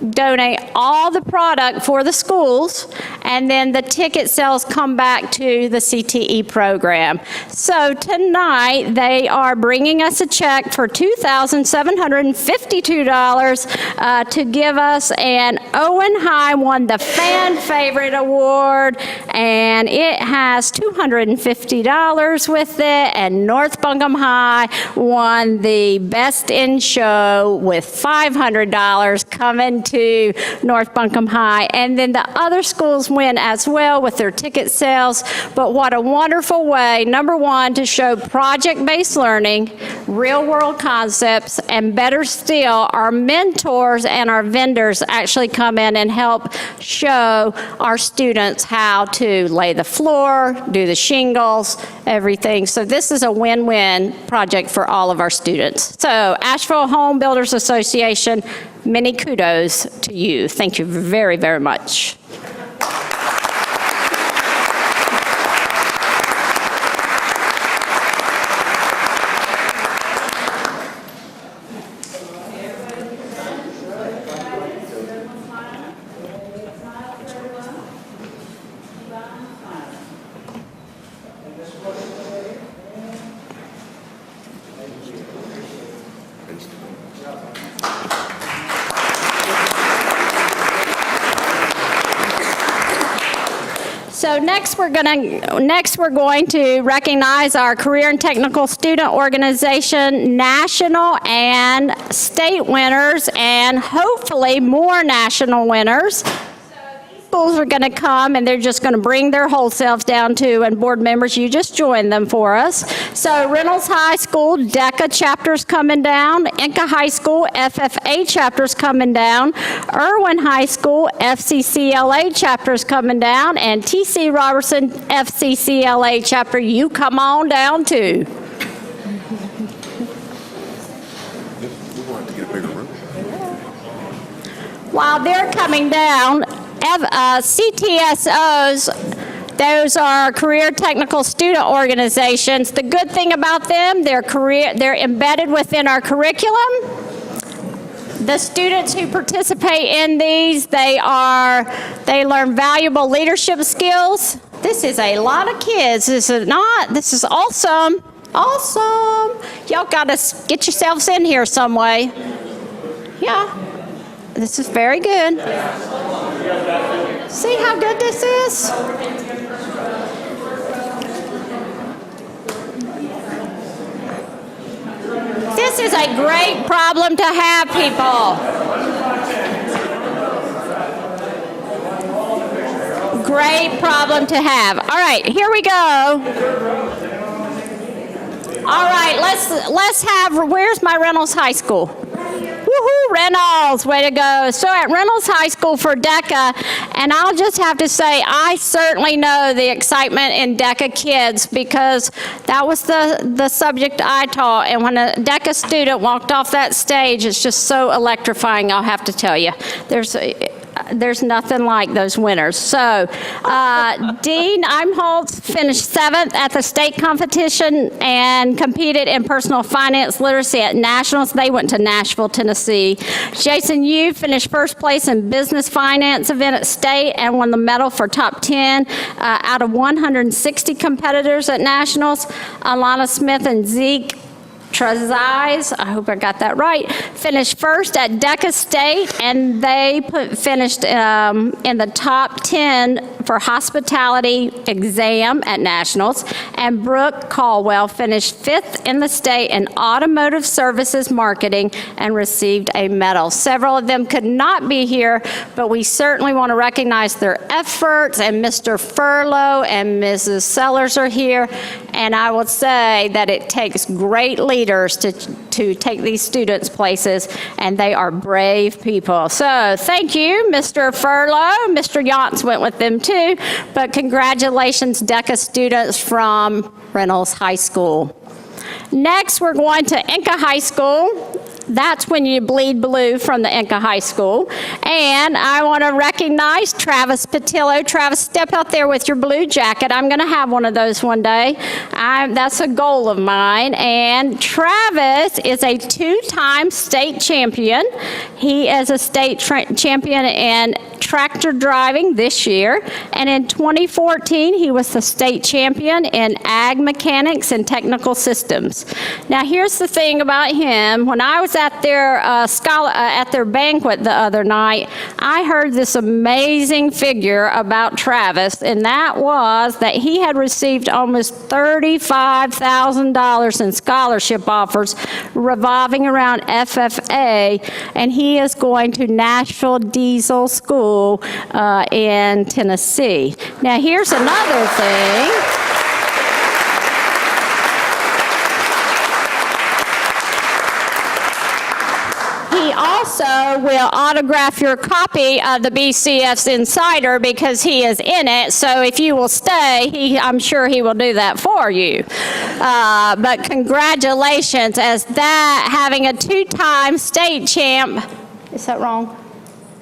[SPEAKER 21] donate all the product for the schools, and then the ticket sales come back to the CTE program. So tonight, they are bringing us a check for $2,752 to give us, and Owen High won the Fan Favorite Award, and it has $250 with it, and North Buncombe High won the Best in Show with $500 coming to North Buncombe High. And then the other schools win as well with their ticket sales. But what a wonderful way, number one, to show project-based learning, real-world concepts, and better still, our mentors and our vendors actually come in and help show our students how to lay the floor, do the shingles, everything. So this is a win-win project for all of our students. So Asheville Home Builders Association, many kudos to you. Thank you very, very much. So next we're going to recognize our Career and Technical Student Organization national and state winners, and hopefully more national winners. Schools are going to come and they're just going to bring their whole selves down too, and board members, you just join them for us. So Reynolds High School, DECA chapters coming down, Inca High School, FFA chapters coming down, Irwin High School, FCCLA chapters coming down, and TC Robertson FCCLA chapter, you come on down too. While they're coming down, CTSOs, those are Career Technical Student Organizations. The good thing about them, they're embedded within our curriculum. The students who participate in these, they learn valuable leadership skills. This is a lot of kids, this is awesome. Awesome. Y'all gotta get yourselves in here some way. Yeah. This is very good. See how good this is? This is a great problem to have, people. Great problem to have. All right, here we go. All right, let's have, where's my Reynolds High School? Woohoo, Reynolds, way to go. So at Reynolds High School for DECA, and I'll just have to say, I certainly know the excitement in DECA kids because that was the subject I taught, and when a DECA student walked off that stage, it's just so electrifying, I'll have to tell you. There's nothing like those winners. So, Dean Imholtz finished 7th at the state competition and competed in personal finance literacy at nationals. They went to Nashville, Tennessee. Jason Yu finished 1st place in business finance event at state and won the medal for top 10 out of 160 competitors at nationals. Alana Smith and Zeke Trezise, I hope I got that right, finished 1st at DECA State, and they finished in the top 10 for hospitality exam at nationals. And Brooke Caldwell finished 5th in the state in automotive services marketing and received a medal. Several of them could not be here, but we certainly want to recognize their efforts, and Mr. Furlow and Mrs. Sellers are here, and I would say that it takes great leaders to take these students places, and they are brave people. So thank you, Mr. Furlow. Mr. Yance went with them too, but congratulations, DECA students from Reynolds High School. Next, we're going to Inca High School. That's when you bleed blue from the Inca High School. And I want to recognize Travis Patillo. Travis, step out there with your blue jacket. I'm going to have one of those one day. That's a goal of mine. And Travis is a 2-time state champion. He is a state champion in tractor driving this year. And in 2014, he was the state champion in ag mechanics and technical systems. Now, here's the thing about him. When I was at their banquet the other night, I heard this amazing figure about Travis, and that was that he had received almost $35,000 in scholarship offers revolving around FFA, and he is going to Nashville Diesel School in Tennessee. Now, here's another thing. He also will autograph your copy of the BCF's Insider because he is in it. So if you will stay, I'm sure he will do that for you. But congratulations, as that, having a 2-time state champ. Is that wrong?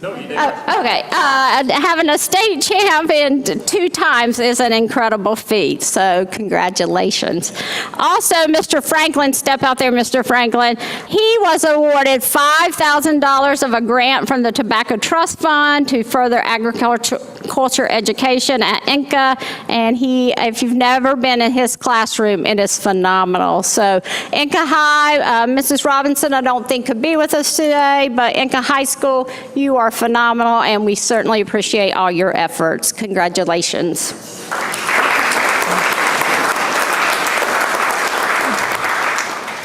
[SPEAKER 8] No, you didn't.
[SPEAKER 21] Oh, okay. Having a state champion 2 times is an incredible feat, so congratulations. Also, Mr. Franklin, step out there, Mr. Franklin. He was awarded $5,000 of a grant from the Tobacco Trust Fund to further agriculture education at Inca, and if you've never been in his classroom, it is phenomenal. So Inca High, Mrs. Robinson, I don't think could be with us today, but Inca High School, you are are phenomenal, and we certainly appreciate all your efforts. Congratulations.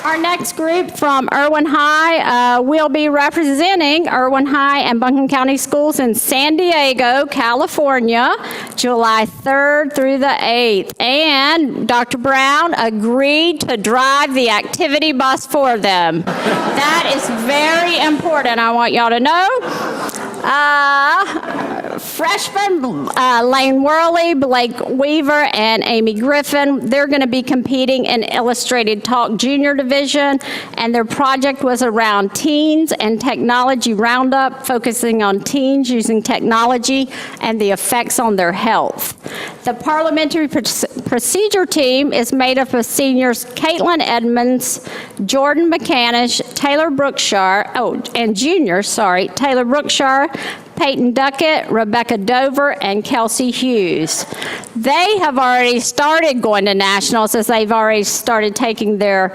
[SPEAKER 21] Our next group from Irwin High will be representing Irwin High and Buncombe County Schools in San Diego, California, July 3rd through the 8th. And Dr. Brown agreed to drive the activity bus for them. That is very important, I want y'all to know. Freshmen Lane Worley, Blake Weaver, and Amy Griffin, they're going to be competing in Illustrated Talk Junior Division, and their project was around teens and technology roundup, focusing on teens using technology and the effects on their health. The parliamentary procedure team is made up of seniors Caitlin Edmonds, Jordan McCanish, Taylor Brookshire, and juniors, Taylor Brookshire, Peyton Duckett, Rebecca Dover, and Kelsey Hughes. They have already started going to nationals, as they've already started taking their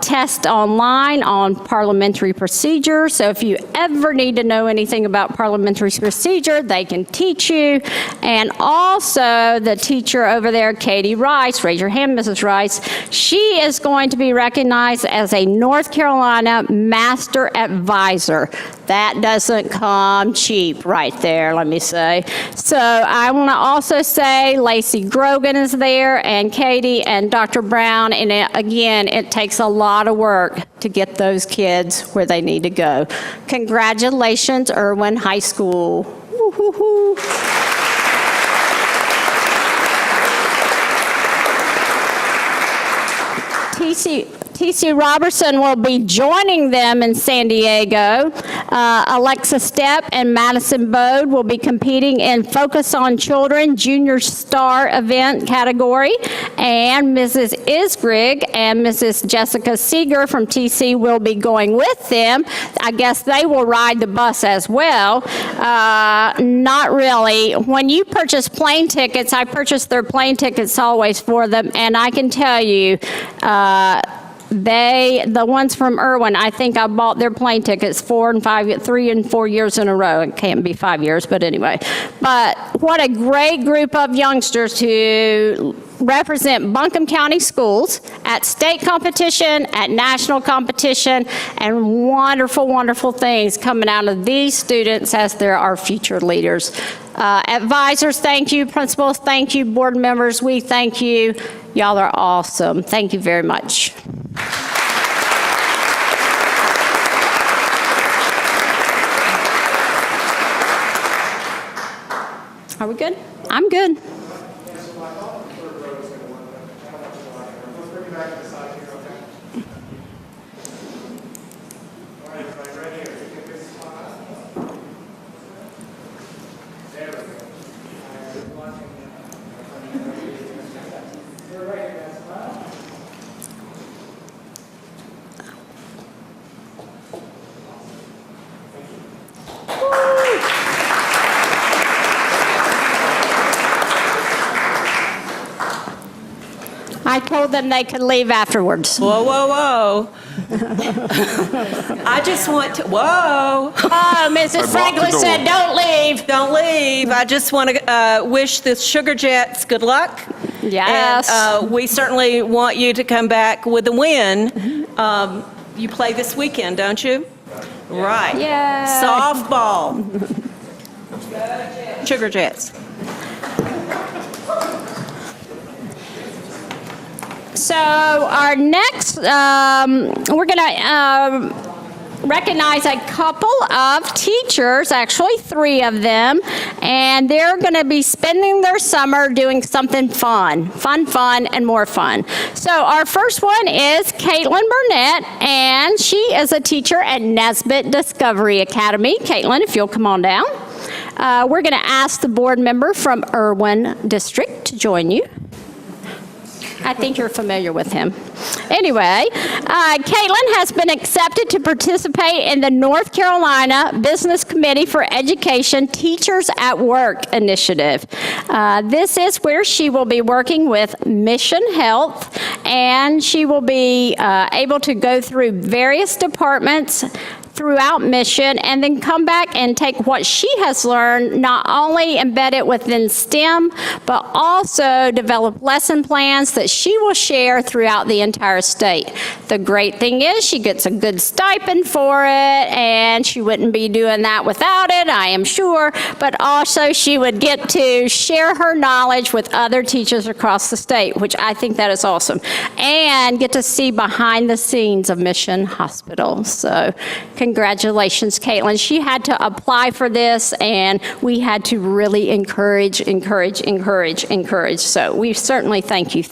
[SPEAKER 21] test online on parliamentary procedure. So if you ever need to know anything about parliamentary procedure, they can teach you. And also the teacher over there, Katie Rice, raise your hand, Mrs. Rice, she is going to be recognized as a North Carolina Master Advisor. That doesn't come cheap right there, let me say. So I want to also say Lacey Grogan is there, and Katie and Dr. Brown, and again, it takes a lot of work to get those kids where they need to go. Congratulations, Irwin High School. Woo-hoo-hoo. T.C. Robertson will be joining them in San Diego. Alexa Stepp and Madison Bode will be competing in Focus on Children Junior Star event category. And Mrs. Isgrig and Mrs. Jessica Seeger from TC will be going with them. I guess they will ride the bus as well. Not really. When you purchase plane tickets, I purchase their plane tickets always for them, and I can tell you, the ones from Irwin, I think I bought their plane tickets 3 and 4 years in a row. It can't be 5 years, but anyway. But what a great group of youngsters to represent Buncombe County Schools at state competition, at national competition, and wonderful, wonderful things coming out of these students as they're our future leaders. Advisors, thank you. Principals, thank you. Board members, we thank you. Y'all are awesome. Thank you very much. Are we good? I'm good. I told them they could leave afterwards.
[SPEAKER 1] Whoa, whoa, whoa. I just want to, whoa.
[SPEAKER 21] Oh, Mrs. Franklin said, don't leave.
[SPEAKER 1] Don't leave. I just want to wish the Sugar Jets good luck.
[SPEAKER 21] Yes.
[SPEAKER 1] And we certainly want you to come back with a win. You play this weekend, don't you? Right.
[SPEAKER 21] Yeah.
[SPEAKER 1] Softball. Sugar Jets.
[SPEAKER 21] So our next, we're going to recognize a couple of teachers, actually 3 of them, and they're going to be spending their summer doing something fun, and more fun. So our first one is Caitlin Burnett, and she is a teacher at Nesbitt Discovery Academy. Caitlin, if you'll come on down. We're going to ask the board member from Irwin District to join you. I think you're familiar with him. Anyway, Caitlin has been accepted to participate in the North Carolina Business Committee for Education Teachers at Work initiative. This is where she will be working with Mission Health, and she will be able to go through various departments throughout Mission, and then come back and take what she has learned, not only embed it within STEM, but also develop lesson plans that she will share throughout the entire state. The great thing is she gets a good stipend for it, and she wouldn't be doing that without it, I am sure, but also she would get to share her knowledge with other teachers across the state, which I think that is awesome, and get to see behind the scenes of Mission Hospital. So congratulations, Caitlin. She had to apply for this, and we had to really encourage. So we certainly thank you.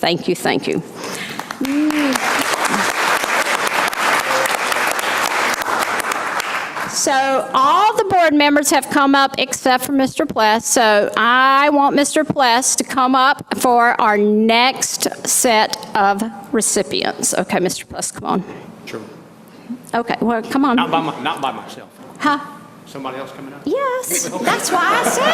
[SPEAKER 21] So all the board members have come up except for Mr. Pless. So I want Mr. Pless to come up for our next set of recipients. Okay, Mr. Pless, come on.
[SPEAKER 2] Sure.
[SPEAKER 21] Okay, well, come on.
[SPEAKER 2] Not by myself.
[SPEAKER 21] Huh?
[SPEAKER 2] Somebody else coming up?
[SPEAKER 21] Yes, that's why I said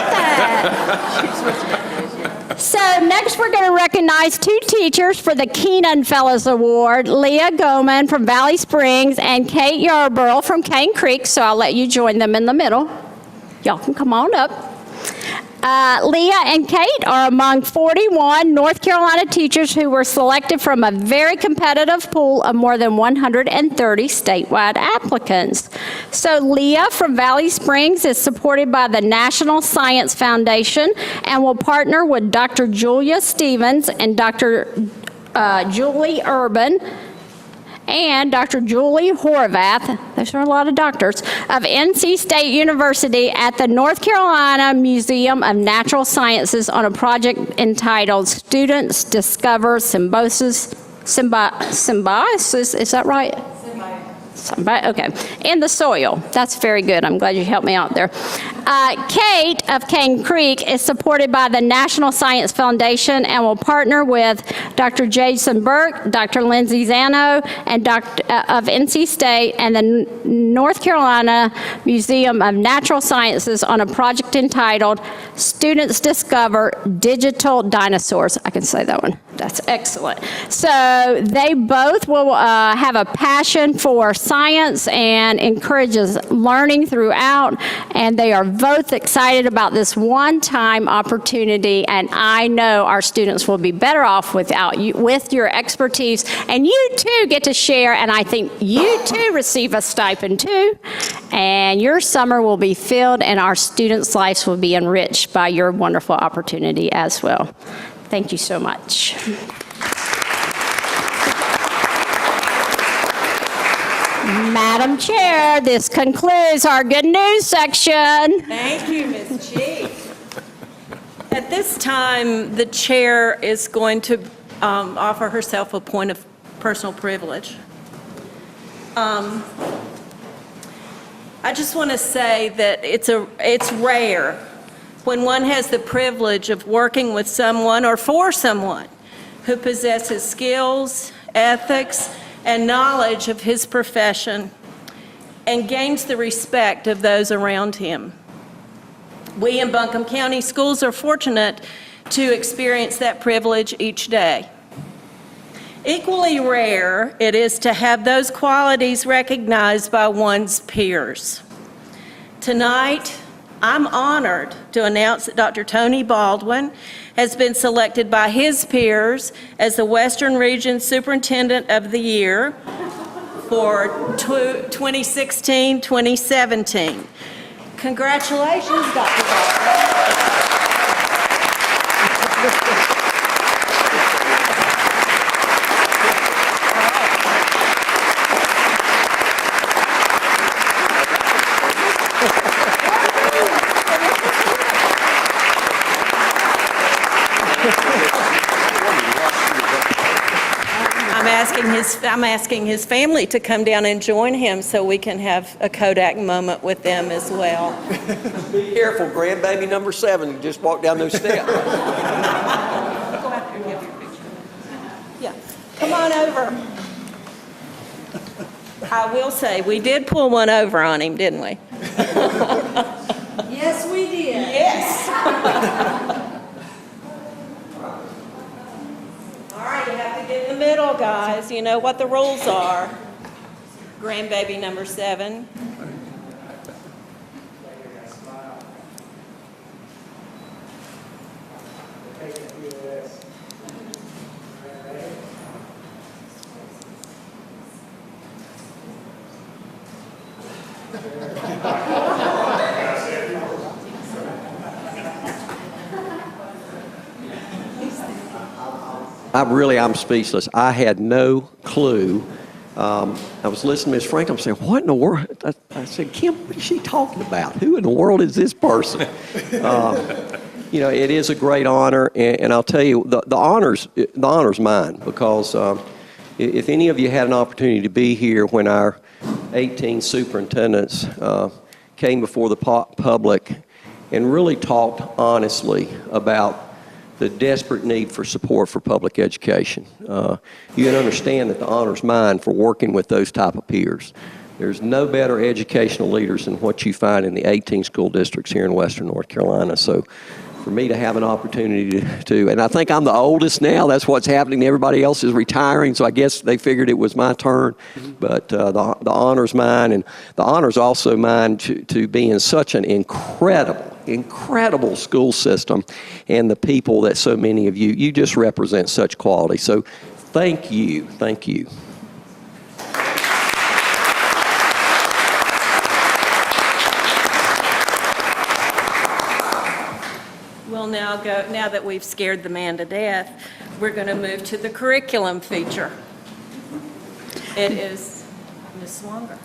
[SPEAKER 21] that. So next we're going to recognize two teachers for the Keenan Fellows Award, Leah Goman from Valley Springs and Kate Yarborough from Cane Creek, so I'll let you join them in the middle. Y'all can come on up. Leah and Kate are among 41 North Carolina teachers who were selected from a very competitive pool of more than 130 statewide applicants. So Leah from Valley Springs is supported by the National Science Foundation and will partner with Dr. Julia Stevens and Dr. Julie Urban and Dr. Julie Horvath, those are a lot of doctors, of NC State University at the North Carolina Museum of Natural Sciences on a project entitled Students Discover Symbiosis, is that right? Okay, in the soil. That's very good. I'm glad you helped me out there. Kate of Cane Creek is supported by the National Science Foundation and will partner with Dr. Jason Burke, Dr. Lindsay Zano, and of NC State and the North Carolina Museum of Natural Sciences on a project entitled Students Discover Digital Dinosaurs. I can say that one. That's excellent. So they both will have a passion for science and encourages learning throughout, and they are both excited about this one-time opportunity, and I know our students will be better off with your expertise, and you too get to share, and I think you too receive a stipend too, and your summer will be filled and our students' lives will be enriched by your wonderful opportunity as well. Thank you so much. Madam Chair, this concludes our good news section.
[SPEAKER 1] Thank you, Ms. G. At this time, the chair is going to offer herself a point of personal privilege. I just want to say that it's rare when one has the privilege of working with someone or for someone who possesses skills, ethics, and knowledge of his profession and gains the respect of those around him. We in Buncombe County Schools are fortunate to experience that privilege each day. Equally rare it is to have those qualities recognized by one's peers. Tonight, I'm honored to announce that Dr. Tony Baldwin has been selected by his peers as the Western Region Superintendent of the Year for 2016-2017. Congratulations, Dr. Baldwin. I'm asking his family to come down and join him so we can have a Kodak moment with them as well.
[SPEAKER 5] Be careful, grandbaby number 7 just walked down those steps.
[SPEAKER 1] Go out there and get your picture. Yeah, come on over. I will say, we did pull one over on him, didn't we?
[SPEAKER 6] Yes, we did.
[SPEAKER 1] Yes. All right, you have to get in the middle, guys. You know what the rules are. Grandbaby number 7.
[SPEAKER 5] I'm speechless. I had no clue. I was listening to Ms. Franklin saying, what in the world? I said, Kim, what is she talking about? Who in the world is this person? It is a great honor, and I'll tell you, the honor's mine, because if any of you had an opportunity to be here when our 18 superintendents came before the public and really talked honestly about the desperate need for support for public education, you can understand that the honor's mine for working with those type of peers. There's no better educational leaders than what you find in the 18 school districts here in Western North Carolina. So for me to have an opportunity to, and I think I'm the oldest now, that's what's happening. Everybody else is retiring, so I guess they figured it was my turn. But the honor's mine, and the honor's also mine to be in such an incredible school system, and the people that so many of you just represent such quality. So thank you.
[SPEAKER 1] We'll now that we've scared the man to death, we're going to move to the curriculum feature. It is Ms. Swanger.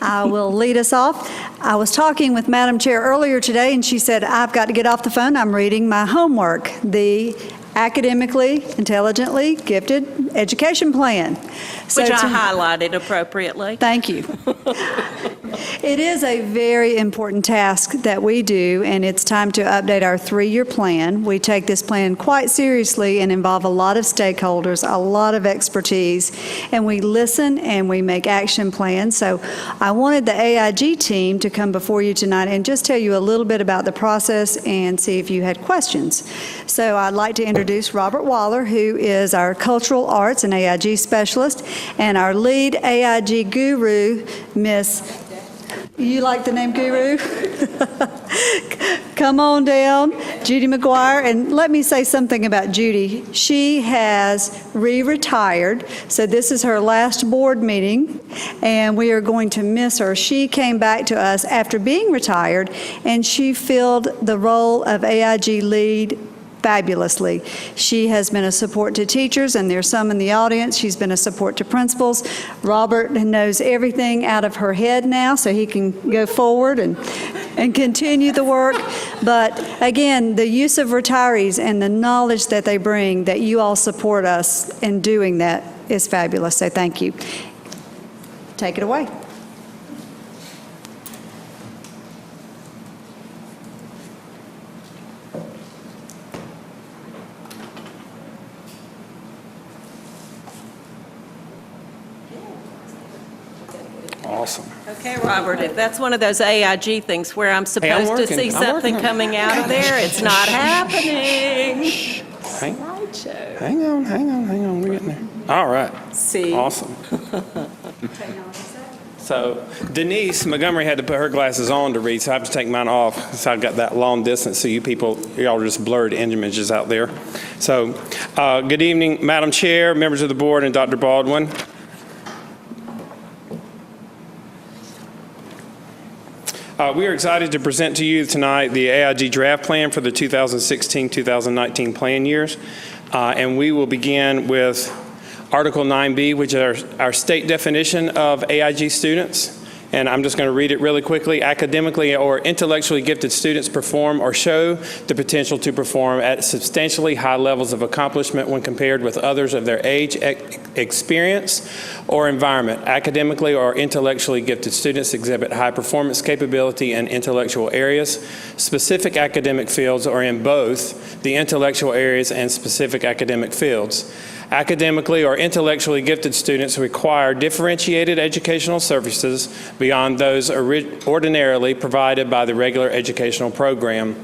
[SPEAKER 15] I will lead us off. I was talking with Madam Chair earlier today, and she said, I've got to get off the phone. I'm reading my homework, the Academically Intelligently Gifted Education Plan.
[SPEAKER 1] Which I highlighted appropriately.
[SPEAKER 15] Thank you. It is a very important task that we do, and it's time to update our 3-year plan. We take this plan quite seriously and involve a lot of stakeholders, a lot of expertise, and we listen and we make action plans. So I wanted the AIG team to come before you tonight and just tell you a little bit about the process and see if you had questions. So I'd like to introduce Robert Waller, who is our Cultural Arts and AIG Specialist, and our lead AIG guru, Miss... You like the name Guru? Come on down, Judy McGuire. And let me say something about Judy. She has retired, so this is her last board meeting, and we are going to miss her. She came back to us after being retired, and she filled the role of AIG lead fabulously. She has been a support to teachers, and there's some in the audience. She's been a support to principals. Robert knows everything out of her head now, so he can go forward and continue the work. But again, the use of retirees and the knowledge that they bring, that you all support us in doing that, is fabulous. So thank you. Take it away.
[SPEAKER 2] Awesome.
[SPEAKER 1] Okay, Robert, if that's one of those AIG things where I'm supposed to see something coming out of there, it's not happening.
[SPEAKER 2] Hang on, we're getting there. All right.
[SPEAKER 1] See?
[SPEAKER 2] Awesome. So Denise Montgomery had to put her glasses on to read, so I have to take mine off. So I've got that long distance, so y'all are just blurred images out there. So good evening, Madam Chair, members of the board, and Dr. Baldwin. We are excited to present to you tonight the AIG draft plan for the 2016-2019 plan years. And we will begin with Article 9B, which is our state definition of AIG students. And I'm just going to read it really quickly. Academically or intellectually gifted students perform or show the potential to perform at substantially high levels of accomplishment when compared with others of their age, experience, or environment. Academically or intellectually gifted students exhibit high performance capability in intellectual areas, specific academic fields, or in both the intellectual areas and specific academic fields. Academically or intellectually gifted students require differentiated educational services beyond those ordinarily provided by the regular educational program.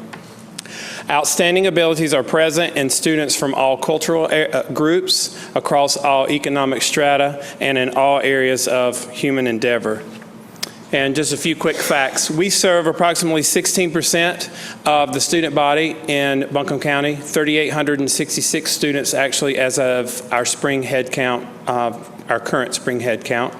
[SPEAKER 2] Outstanding abilities are present in students from all cultural groups, across all economic strata, and in all areas of human endeavor. And just a few quick facts. We serve approximately 16% of the student body in Buncombe County, 3,866 students actually as of our spring head count, our our current spring head count.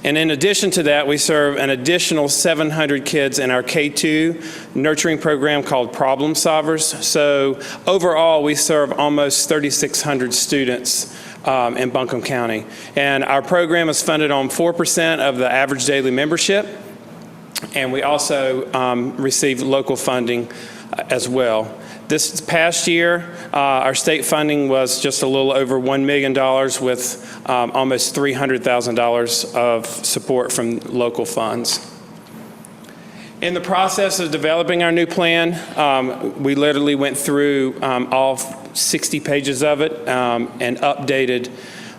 [SPEAKER 2] And in addition to that, we serve an additional 700 kids in our K-2 nurturing program called Problem Solvers. So overall, we serve almost 3,600 students in Buncombe County. And our program is funded on 4% of the average daily membership. And we also receive local funding as well. This past year, our state funding was just a little over $1 million with almost $300,000 of support from local funds. In the process of developing our new plan, we literally went through all 60 pages of it and updated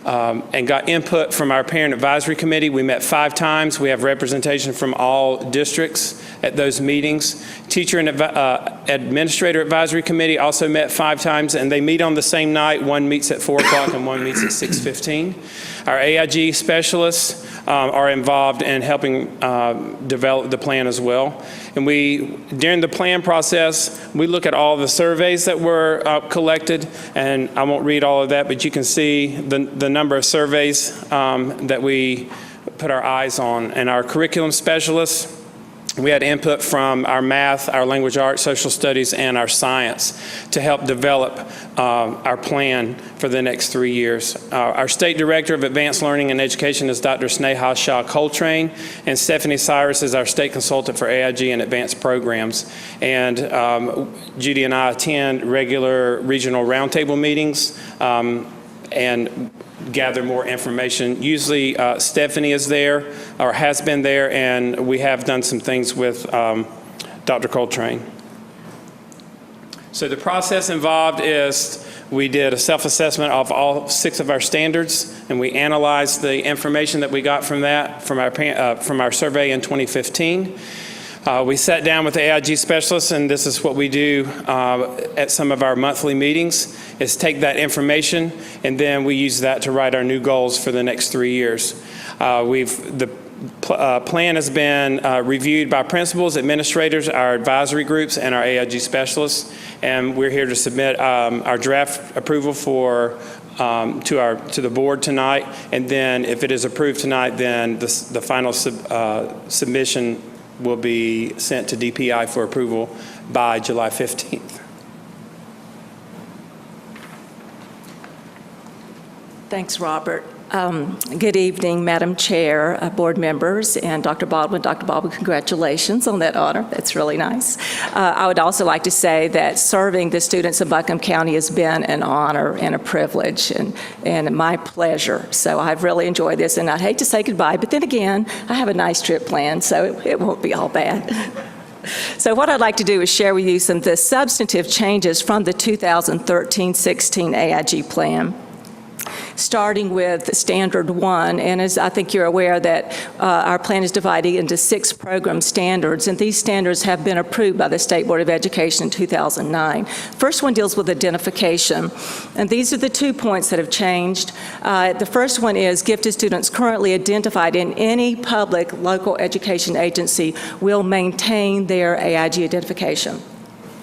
[SPEAKER 2] and got input from our Parent Advisory Committee. We met 5 times. We have representation from all districts at those meetings. Teacher and Administrator Advisory Committee also met 5 times, and they meet on the same night. One meets at 4 o'clock and one meets at 6:15. Our AIG specialists are involved in helping develop the plan as well. And during the plan process, we look at all the surveys that were collected, and I won't read all of that, but you can see the number of surveys that we put our eyes on. And our curriculum specialists, we had input from our math, our language arts, social studies, and our science to help develop our plan for the next 3 years. Our State Director of Advanced Learning and Education is Dr. Sneha Shah Coltrane, and Stephanie Cyrus is our State Consultant for AIG and Advanced Programs. And Judy and I attend regular regional roundtable meetings and gather more information. Usually Stephanie is there or has been there, and we have done some things with Dr. Coltrane. So the process involved is we did a self-assessment of all 6 of our standards, and we analyzed the information that we got from that, from our survey in 2015. We sat down with the AIG specialists, and this is what we do at some of our monthly meetings, is take that information, and then we use that to write our new goals for the next 3 years. The plan has been reviewed by principals, administrators, our advisory groups, and our AIG specialists, and we're here to submit our draft approval to the board tonight, and then if it is approved tonight, then the final submission will be sent to DPI for approval by July 15th.
[SPEAKER 3] Thanks, Robert. Good evening, Madam Chair, board members, and Dr. Baldwin. Dr. Baldwin, congratulations on that honor. That's really nice. I would also like to say that serving the students of Buncombe County has been an honor and a privilege and my pleasure. So I've really enjoyed this, and I'd hate to say goodbye, but then again, I have a nice trip planned, so it won't be all bad. So what I'd like to do is share with you some of the substantive changes from the 2013-16 AIG plan. Starting with Standard 1, and as I think you're aware that our plan is divided into 6 program standards, and these standards have been approved by the State Board of Education in 2009. First one deals with identification, and these are the 2 points that have changed. The first one is gifted students currently identified in any public local education agency will maintain their AIG identification.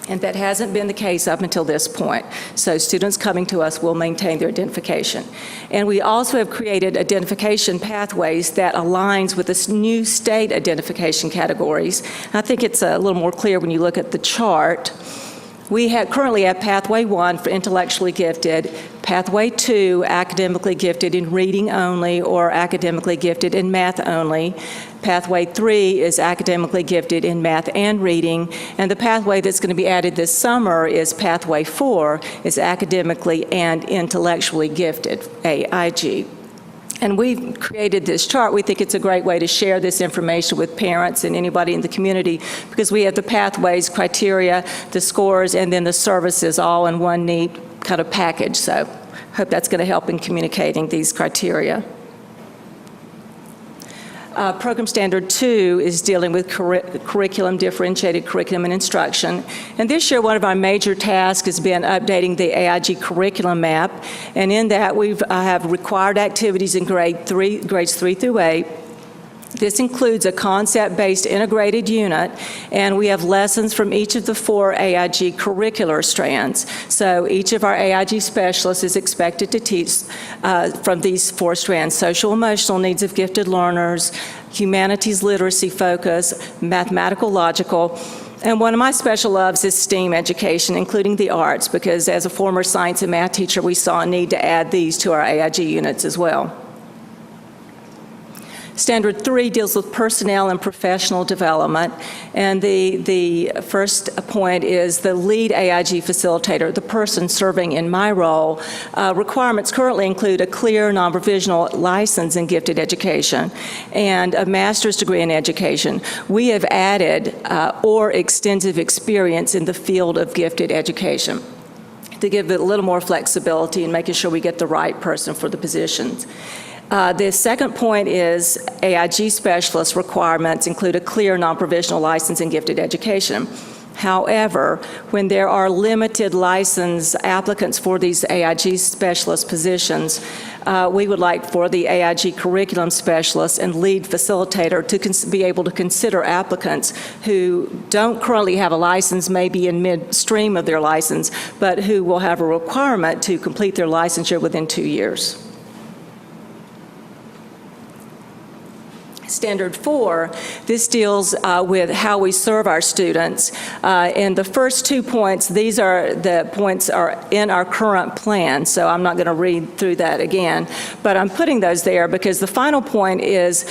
[SPEAKER 3] And that hasn't been the case up until this point. So students coming to us will maintain their identification. And we also have created identification pathways that aligns with this new state identification categories. I think it's a little more clear when you look at the chart. We currently have Pathway 1 for intellectually gifted, Pathway 2, academically gifted in reading only or academically gifted in math only. Pathway 3 is academically gifted in math and reading, and the pathway that's going to be added this summer is Pathway 4, is academically and intellectually gifted, AIG. And we've created this chart. We think it's a great way to share this information with parents and anybody in the community because we have the pathways, criteria, the scores, and then the services all in one neat kind of package. So I hope that's going to help in communicating these criteria. Program Standard 2 is dealing with curriculum, differentiated curriculum and instruction. And this year, one of our major tasks has been updating the AIG curriculum map. And in that, I have required activities in grades 3 through 8. This includes a concept-based integrated unit, and we have lessons from each of the 4 AIG curricular strands. So each of our AIG specialists is expected to teach from these 4 strands: social emotional needs of gifted learners, humanities literacy focus, mathematical logical, and one of my special loves is STEAM education, including the arts, because as a former science and math teacher, we saw a need to add these to our AIG units as well. Standard 3 deals with personnel and professional development, and the first point is the lead AIG facilitator, the person serving in my role. Requirements currently include a clear non-provisional license in gifted education and a master's degree in education. We have added or extensive experience in the field of gifted education to give it a little more flexibility and making sure we get the right person for the positions. The second point is AIG specialist requirements include a clear non-provisional license in gifted education. However, when there are limited license applicants for these AIG specialist positions, we would like for the AIG curriculum specialist and lead facilitator to be able to consider applicants who don't currently have a license, maybe in midstream of their license, but who will have a requirement to complete their licensure within 2 years. Standard 4, this deals with how we serve our students. In the first 2 points, these are the points are in our current plan, so I'm not going to read through that again, but I'm putting those there because the final point is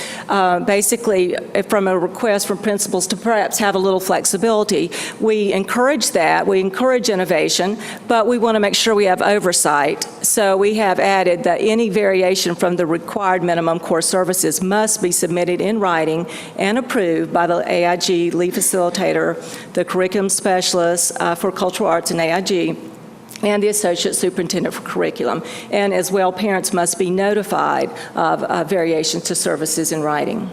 [SPEAKER 3] basically from a request from principals to perhaps have a little flexibility. We encourage that, we encourage innovation, but we want to make sure we have oversight. So we have added that any variation from the required minimum core services must be submitted in writing and approved by the AIG lead facilitator, the curriculum specialist for cultural arts and AIG, and the associate superintendent for curriculum. And as well, parents must be notified of variations to services in writing.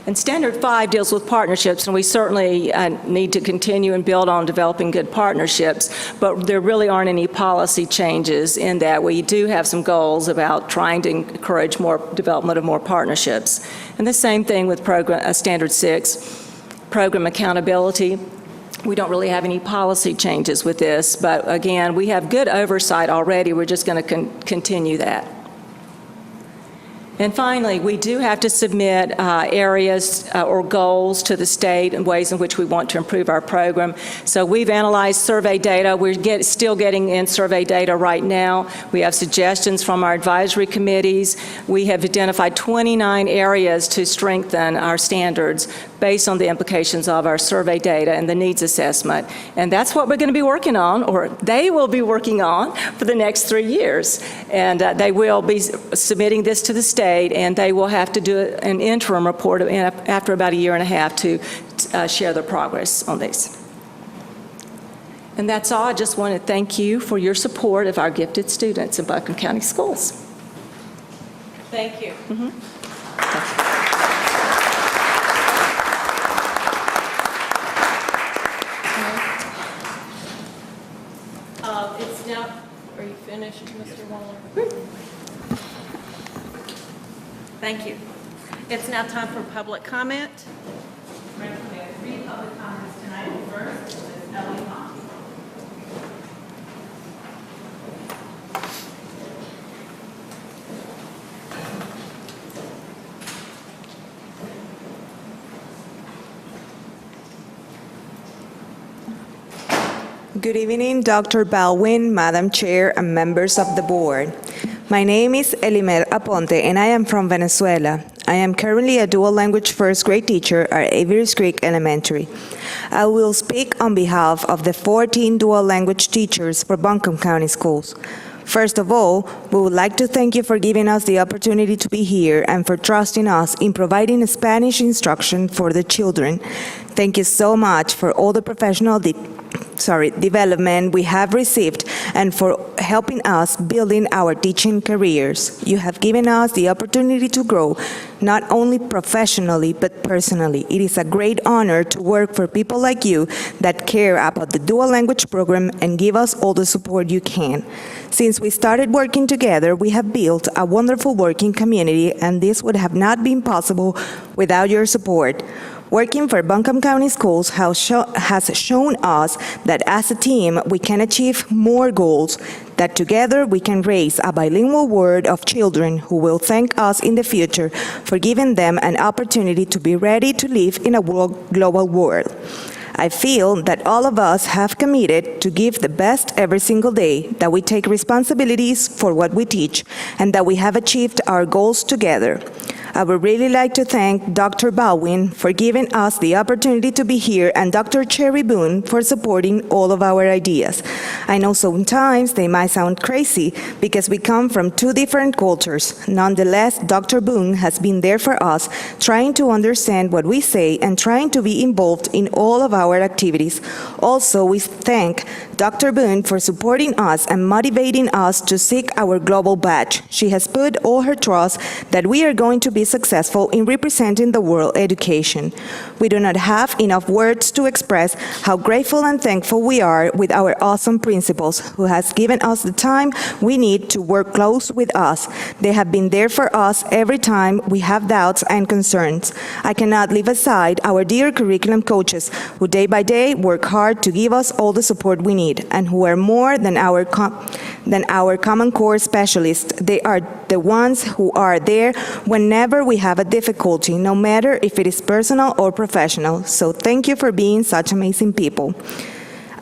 [SPEAKER 3] And Standard 5 deals with partnerships, and we certainly need to continue and build on developing good partnerships, but there really aren't any policy changes in that. We do have some goals about trying to encourage more development of more partnerships. And the same thing with Standard 6, program accountability. We don't really have any policy changes with this, but again, we have good oversight already. We're just going to continue that. And finally, we do have to submit areas or goals to the state and ways in which we want to improve our program. So we've analyzed survey data. We're still getting in survey data right now. We have suggestions from our advisory committees. We have identified 29 areas to strengthen our standards based on the implications of our survey data and the needs assessment. And that's what we're going to be working on, or they will be working on, for the next 3 years. And they will be submitting this to the state, and they will have to do an interim report after about 1.5 years to share their progress on these. And that's all. I just want to thank you for your support of our gifted students in Buncombe County Schools.
[SPEAKER 1] Thank you.
[SPEAKER 3] Mm-hmm. Thank you.
[SPEAKER 1] It's now, are you finished, Mr. Waller? Thank you. It's now time for public comment. We have 3 public comments tonight. First is Ellie Monty.
[SPEAKER 7] Good evening, Dr. Baldwin, Madam Chair, and members of the board. My name is Elimer Aponte, and I am from Venezuela. I am currently a dual language first grade teacher at Avery's Creek Elementary. I will speak on behalf of the 14 dual language teachers for Buncombe County Schools. First of all, we would like to thank you for giving us the opportunity to be here and for trusting us in providing Spanish instruction for the children. Thank you so much for all the professional development we have received and for helping us building our teaching careers. You have given us the opportunity to grow, not only professionally, but personally. It is a great honor to work for people like you that care about the dual language program and give us all the support you can. Since we started working together, we have built a wonderful working community, and this would have not been possible without your support. Working for Buncombe County Schools has shown us that as a team, we can achieve more goals, that together we can raise a bilingual world of children who will thank us in the future for giving them an opportunity to be ready to live in a global world. I feel that all of us have committed to give the best every single day, that we take responsibilities for what we teach, and that we have achieved our goals together. I would really like to thank Dr. Baldwin for giving us the opportunity to be here and Dr. Cherry Boone for supporting all of our ideas. I know sometimes they might sound crazy because we come from two different cultures. Nonetheless, Dr. Boone has been there for us, trying to understand what we say and trying to be involved in all of our activities. Also, we thank Dr. Boone for supporting us and motivating us to seek our global badge. She has put all her trust that we are going to be successful in representing the world education. We do not have enough words to express how grateful and thankful we are with our awesome principals who has given us the time we need to work close with us. They have been there for us every time we have doubts and concerns. I cannot leave aside our dear curriculum coaches who day by day work hard to give us all the support we need and who are more than our Common Core specialists. They are the ones who are there whenever we have a difficulty, no matter if it is personal or professional. So thank you for being such amazing people.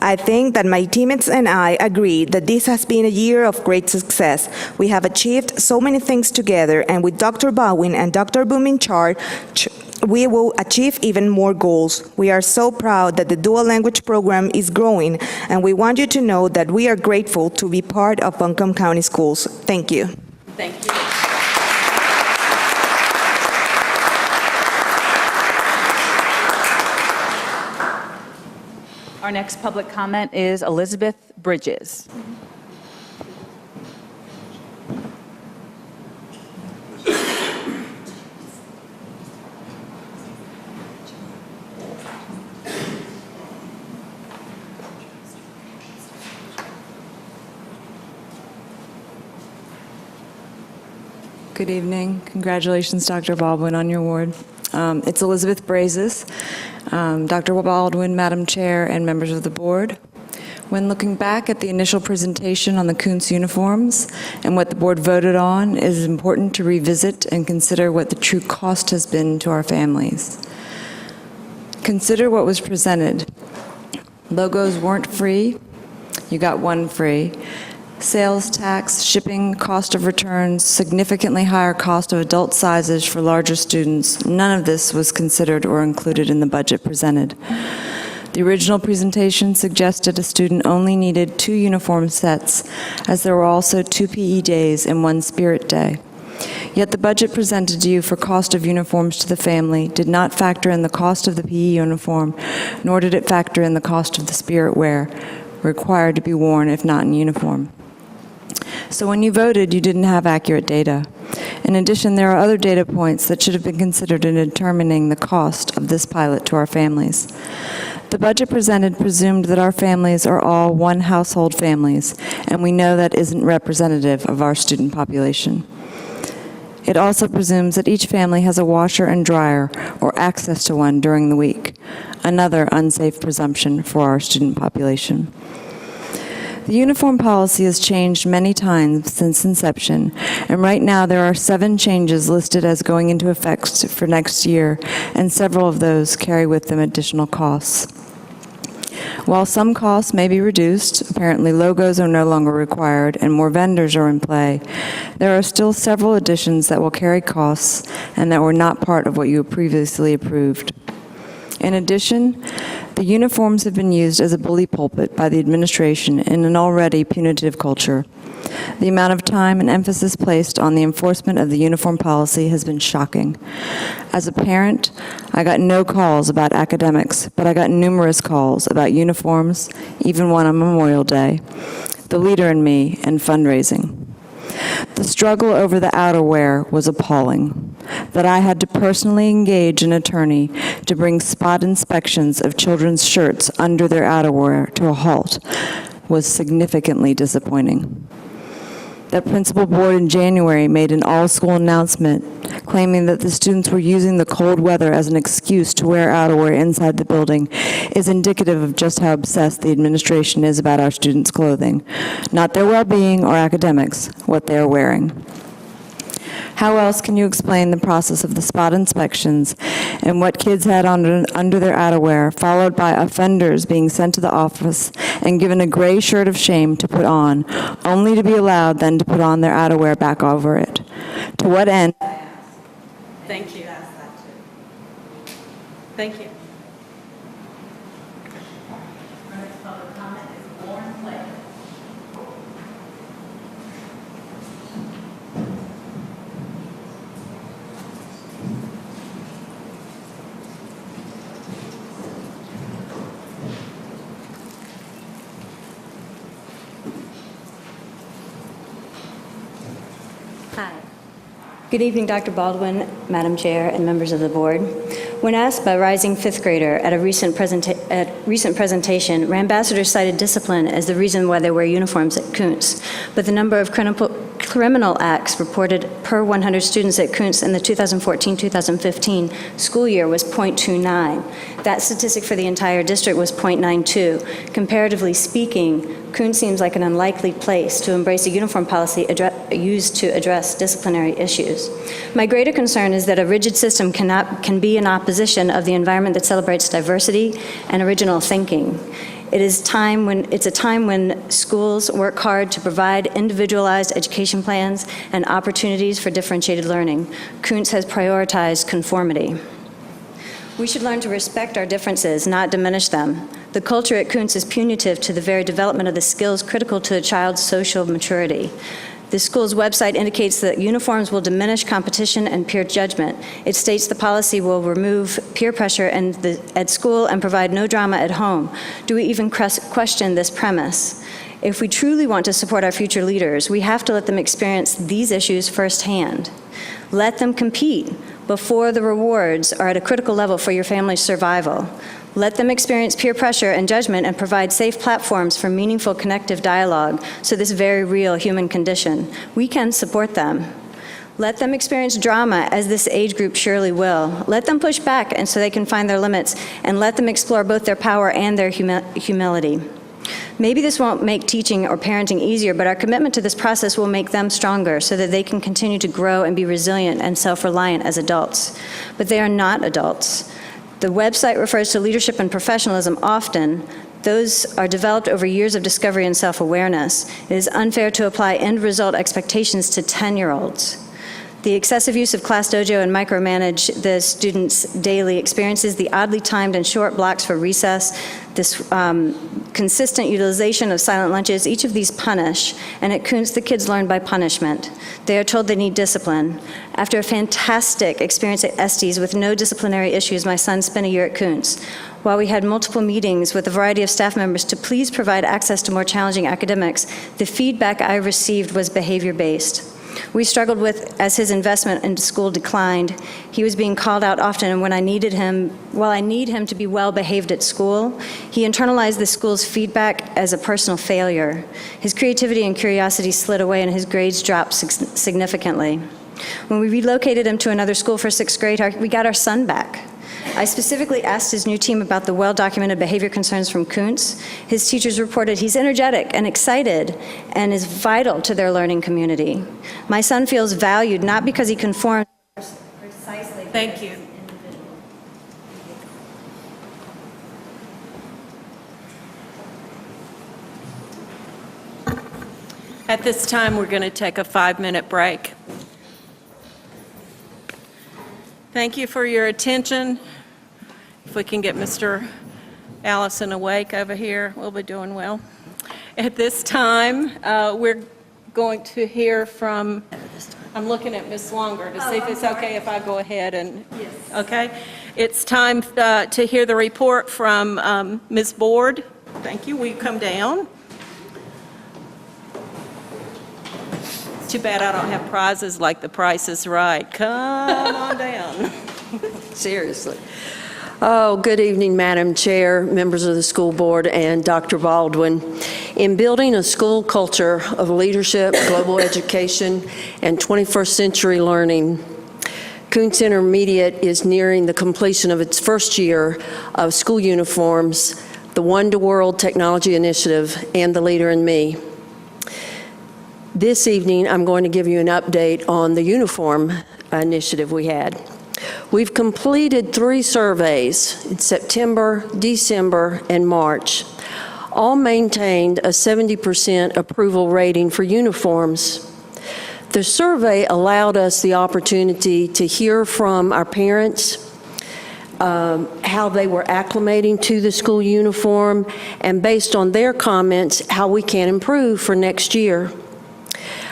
[SPEAKER 7] I think that my teammates and I agree that this has been a year of great success. We have achieved so many things together, and with Dr. Baldwin and Dr. Boone in charge, we will achieve even more goals. We are so proud that the dual language program is growing, and we want you to know that we are grateful to be part of Buncombe County Schools. Thank you.
[SPEAKER 1] Thank you.
[SPEAKER 9] Our next public comment is Elizabeth Bridges.
[SPEAKER 22] Good evening. Congratulations, Dr. Baldwin, on your award. It's Elizabeth Brazes. Dr. Baldwin, Madam Chair, and members of the board. When looking back at the initial presentation on the Kuntz uniforms and what the board voted on, it is important to revisit and consider what the true cost has been to our families. Consider what was presented. Logos weren't free. You got one free. Sales tax, shipping, cost of returns, significantly higher cost of adult sizes for larger students, none of this was considered or included in the budget presented. The original presentation suggested a student only needed 2 uniform sets, as there were also 2 PE days and 1 spirit day. Yet the budget presented to you for cost of uniforms to the family did not factor in the cost of the PE uniform, nor did it factor in the cost of the spirit wear required to be worn if not in uniform. So when you voted, you didn't have accurate data. In addition, there are other data points that should have been considered in determining the cost of this pilot to our families. The budget presented presumed that our families are all one household families, and we know that isn't representative of our student population. It also presumes that each family has a washer and dryer or access to one during the week, another unsafe presumption for our student population. The uniform policy has changed many times since inception, and right now there are 7 changes listed as going into effect for next year, and several of those carry with them additional costs. While some costs may be reduced, apparently logos are no longer required and more vendors are in play, there are still several additions that will carry costs and that were not part of what you previously approved. In addition, the uniforms have been used as a bully pulpit by the administration in an already punitive culture. The amount of time and emphasis placed on the enforcement of the uniform policy has been shocking. As a parent, I got no calls about academics, but I got numerous calls about uniforms, even one on Memorial Day, the leader in me, and fundraising. The struggle over the outerwear was appalling. That I had to personally engage an attorney to bring spot inspections of children's shirts under their outerwear to a halt was significantly disappointing. That principal board in January made an all-school announcement claiming that the students were using the cold weather as an excuse to wear outerwear inside the building is indicative of just how obsessed the administration is about our students' clothing. Not their well-being or academics, what they are wearing. How else can you explain the process of the spot inspections and what kids had under their outerwear, followed by offenders being sent to the office and given a gray shirt of shame to put on, only to be allowed then to put on their outerwear back over it? To what end?
[SPEAKER 1] Thank you. Thank you.
[SPEAKER 4] Hi. Good evening, Dr. Baldwin, Madam Chair, and members of the board. When asked by a rising fifth grader at a recent presentation, our ambassador cited discipline as the reason why they wear uniforms at Koontz, but the number of criminal acts reported per 100 students at Koontz in the 2014-2015 school year was 0.29. That statistic for the entire district was 0.92. Comparatively speaking, Koontz seems like an unlikely place to embrace a uniform policy used to address disciplinary issues. My greater concern is that a rigid system can be in opposition of the environment that celebrates diversity and original thinking. It's a time when schools work hard to provide individualized education plans and opportunities for differentiated learning. Koontz has prioritized conformity. We should learn to respect our differences, not diminish them. The culture at Koontz is punitive to the very development of the skills critical to a child's social maturity. The school's website indicates that uniforms will diminish competition and peer judgment. It states the policy will remove peer pressure at school and provide no drama at home. Do we even question this premise? If we truly want to support our future leaders, we have to let them experience these issues firsthand. Let them compete before the rewards are at a critical level for your family's survival. Let them experience peer pressure and judgment and provide safe platforms for meaningful connective dialogue so this very real human condition. We can support them. Let them experience drama, as this age group surely will. Let them push back and so they can find their limits, and let them explore both their power and their humility. Maybe this won't make teaching or parenting easier, but our commitment to this process will make them stronger so that they can continue to grow and be resilient and self-reliant as adults. But they are not adults. The website refers to leadership and professionalism often. Those are developed over years of discovery and self-awareness. It is unfair to apply end result expectations to 10-year-olds. The excessive use of Class Dojo and micromanage the students' daily experiences, the oddly timed and short blocks for recess, this consistent utilization of silent lunches, each of these punish, and at Koontz, the kids learn by punishment. They are told they need discipline. After a fantastic experience at Estes with no disciplinary issues, my son spent a year at Koontz. While we had multiple meetings with a variety of staff members to please provide access to more challenging academics, the feedback I received was behavior-based. We struggled with as his investment into school declined. He was being called out often, and while I need him to be well behaved at school, he internalized the school's feedback as a personal failure. His creativity and curiosity slid away, and his grades dropped significantly. When we relocated him to another school for sixth grade, we got our son back. I specifically asked his new team about the well-documented behavior concerns from Koontz. His teachers reported he's energetic and excited and is vital to their learning community. My son feels valued not because he conforms. Precisely.
[SPEAKER 1] Thank you. At this time, we're going to take a 5-minute break. Thank you for your attention. If we can get Mr. Allison awake over here, we'll be doing well. At this time, we're going to hear from, I'm looking at Ms. Longer to see if it's okay if I go ahead and, okay? It's time to hear the report from Ms. Board. Thank you. Will you come down? It's too bad I don't have prizes like The Price is Right. Come on down.
[SPEAKER 10] Seriously. Oh, good evening, Madam Chair, members of the school board, and Dr. Baldwin. In building a school culture of leadership, global education, and 21st century learning, Kuntz Intermediate is nearing the completion of its first year of school uniforms, the One to World Technology Initiative, and the Leader in Me. This evening, I'm going to give you an update on the uniform initiative we had. We've completed 3 surveys in September, December, and March. All maintained a 70% approval rating for uniforms. The survey allowed us the opportunity to hear from our parents, how they were acclimating to the school uniform, and based on their comments, how we can improve for next year.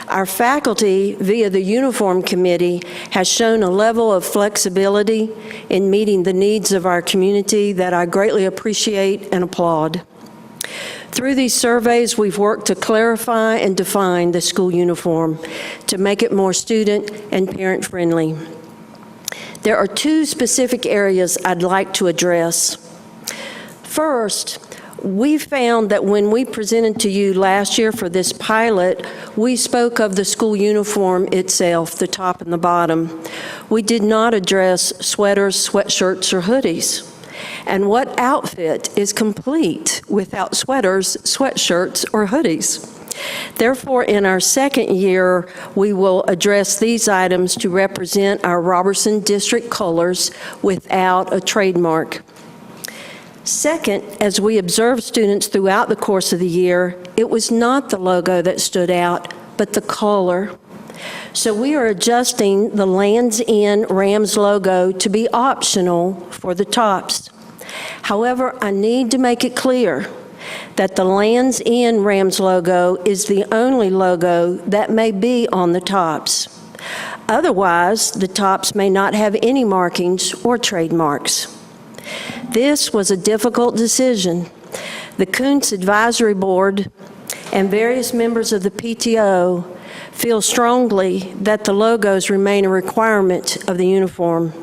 [SPEAKER 10] Our faculty, via the Uniform Committee, has shown a level of flexibility in meeting the needs of our community that I greatly appreciate and applaud. Through these surveys, we've worked to clarify and define the school uniform to make it more student and parent-friendly. There are 2 specific areas I'd like to address. First, we found that when we presented to you last year for this pilot, we spoke of the school uniform itself, the top and the bottom. We did not address sweaters, sweatshirts, or hoodies. And what outfit is complete without sweaters, sweatshirts, or hoodies? Therefore, in our second year, we will address these items to represent our Robertson District colors without a trademark. Second, as we observed students throughout the course of the year, it was not the logo that stood out, but the color. So we are adjusting the Lands End Rams logo to be optional for the tops. However, I need to make it clear that the Lands End Rams logo is the only logo that may be on the tops. Otherwise, the tops may not have any markings or trademarks. This was a difficult decision. The Kuntz Advisory Board and various members of the PTO feel strongly that the logos remain a requirement of the uniform.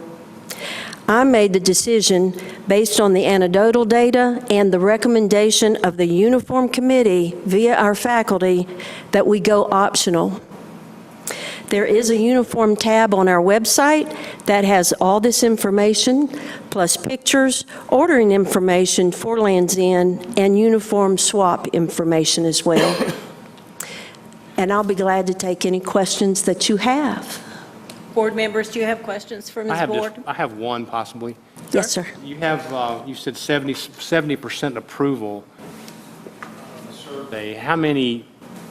[SPEAKER 10] I made the decision based on the anecdotal data and the recommendation of the Uniform Committee via our faculty that we go optional. There is a uniform tab on our website that has all this information, plus pictures, ordering information for Lands End, and uniform swap information as well. And I'll be glad to take any questions that you have.
[SPEAKER 1] Board members, do you have questions for Ms. Board?
[SPEAKER 11] I have one, possibly.
[SPEAKER 1] Yes, sir.
[SPEAKER 11] You have, you said 70% approval survey. How many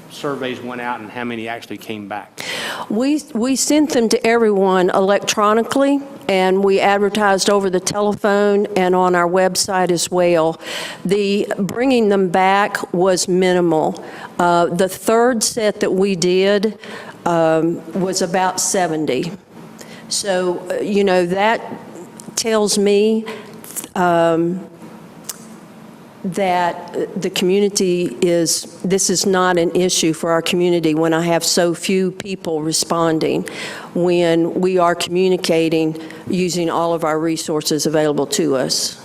[SPEAKER 11] surveys went out and how many actually came back?
[SPEAKER 10] We sent them to everyone electronically, and we advertised over the telephone and on our website as well. The bringing them back was minimal. The third set that we did was about 70. So, that tells me that the community this is not an issue for our community when I have so few people responding, when we are communicating using all of our resources available to us.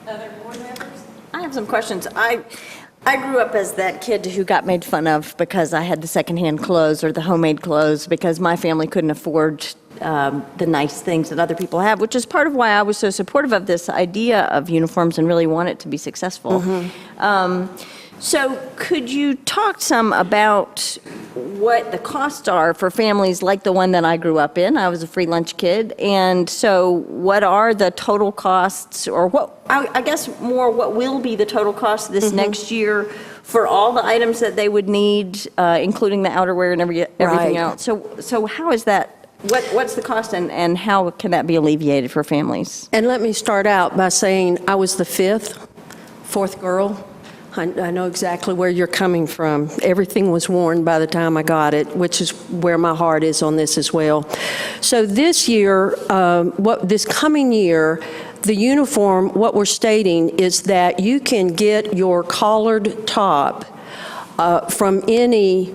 [SPEAKER 1] Other board members?
[SPEAKER 23] I have some questions. I grew up as that kid who got made fun of because I had the secondhand clothes or the homemade clothes because my family couldn't afford the nice things that other people have, which is part of why I was so supportive of this idea of uniforms and really want it to be successful. So could you talk some about what the costs are for families like the one that I grew up in? I was a free lunch kid. And so what are the total costs, or I guess more what will be the total cost this next year for all the items that they would need, including the outerwear and everything else? So how is that? What's the cost, and how can that be alleviated for families?
[SPEAKER 10] And let me start out by saying I was the fourth girl. I know exactly where you're coming from. Everything was worn by the time I got it, which is where my heart is on this as well. So this year, this coming year, the uniform, what we're stating is that you can get your collared top from any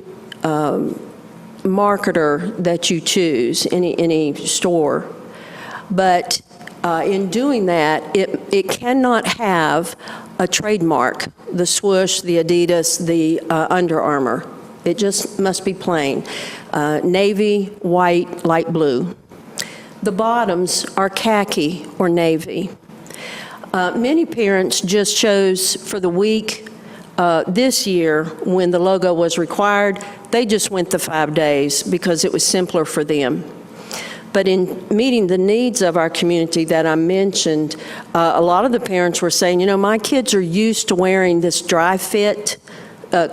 [SPEAKER 10] marketer that you choose, any store. But in doing that, it cannot have a trademark, the swoosh, the Adidas, the Under Armour. It just must be plain. Navy, white, light blue. The bottoms are khaki or navy. Many parents just chose for the week this year when the logo was required, they just went the 5 days because it was simpler for them. But in meeting the needs of our community that I mentioned, a lot of the parents were saying, you know, my kids are used to wearing this dry fit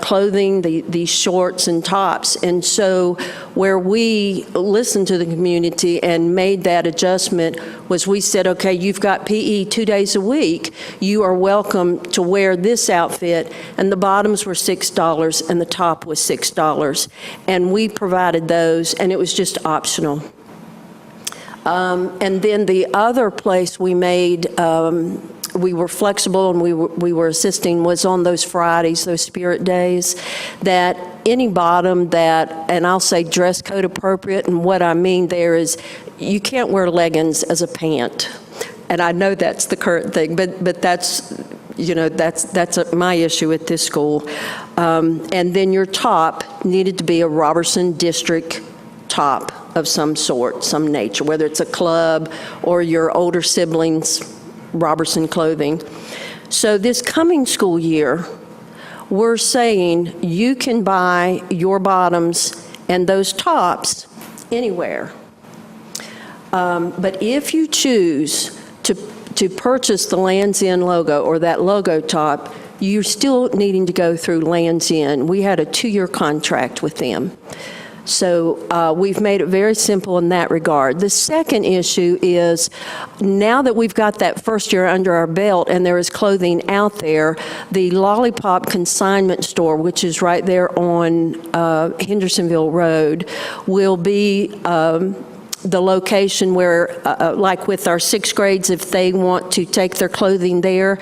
[SPEAKER 10] clothing, these shorts and tops. And so where we listened to the community and made that adjustment was we said, okay, you've got PE 2 days a week. You are welcome to wear this outfit. And the bottoms were $6 and the top was $6. And we provided those, and it was just optional. And then the other place we made, we were flexible and we were assisting was on those Fridays, those spirit days, that any bottom that, and I'll say dress code appropriate, and what I mean there is you can't wear leggings as a pant. And I know that's the current thing, but that's, you know, that's my issue at this school. And then your top needed to be a Robertson District top of some sort, some nature, whether it's a club or your older siblings' Robertson clothing. So this coming school year, we're saying you can buy your bottoms and those tops anywhere. But if you choose to purchase the Lands End logo or that logo top, you're still needing to go through Lands End. We had a 2-year contract with them. So we've made it very simple in that regard. The second issue is now that we've got that first year under our belt and there is clothing out there, the Lollipop Consignment Store, which is right there on Hendersonville Road, will be the location where, like with our 6th grades, if they want to take their clothing there,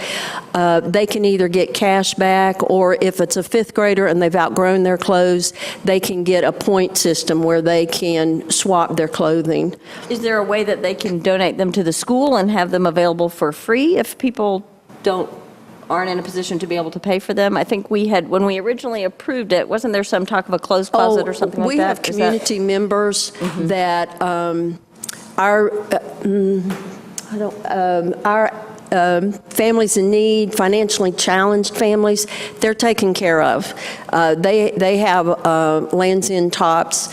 [SPEAKER 10] they can either get cash back, or if it's a 5th grader and they've outgrown their clothes, they can get a point system where they can swap their clothing.
[SPEAKER 23] Is there a way that they can donate them to the school and have them available for free if people aren't in a position to be able to pay for them? I think we had, when we originally approved it, wasn't there some talk of a clothes closet or something like that?
[SPEAKER 10] We have community members that our families in need, financially challenged families, they're taken care of. They have Lands End tops.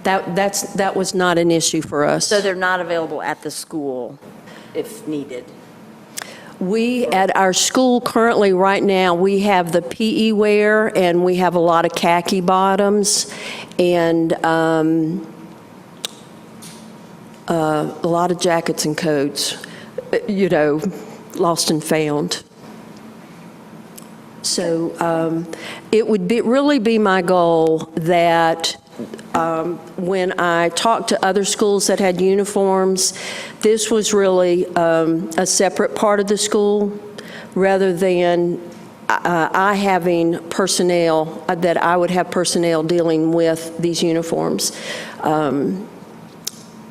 [SPEAKER 10] That was not an issue for us.
[SPEAKER 23] So they're not available at the school if needed?
[SPEAKER 10] We, at our school currently right now, we have the PE wear and we have a lot of khaki bottoms and a lot of jackets and coats, you know, lost and found. So it would really be my goal that when I talked to other schools that had uniforms, this was really a separate part of the school rather than I having personnel, that I would have personnel dealing with these uniforms.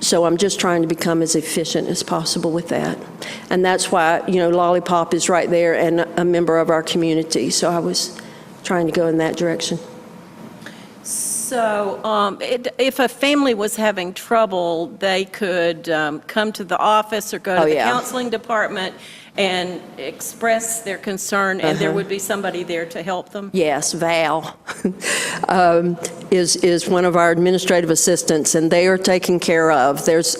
[SPEAKER 10] So I'm just trying to become as efficient as possible with that. And that's why, you know, Lollipop is right there and a member of our community. So I was trying to go in that direction.
[SPEAKER 1] So if a family was having trouble, they could come to the office or go to the counseling department and express their concern, and there would be somebody there to help them?
[SPEAKER 10] Yes, Val is one of our administrative assistants, and they are taken care of. There's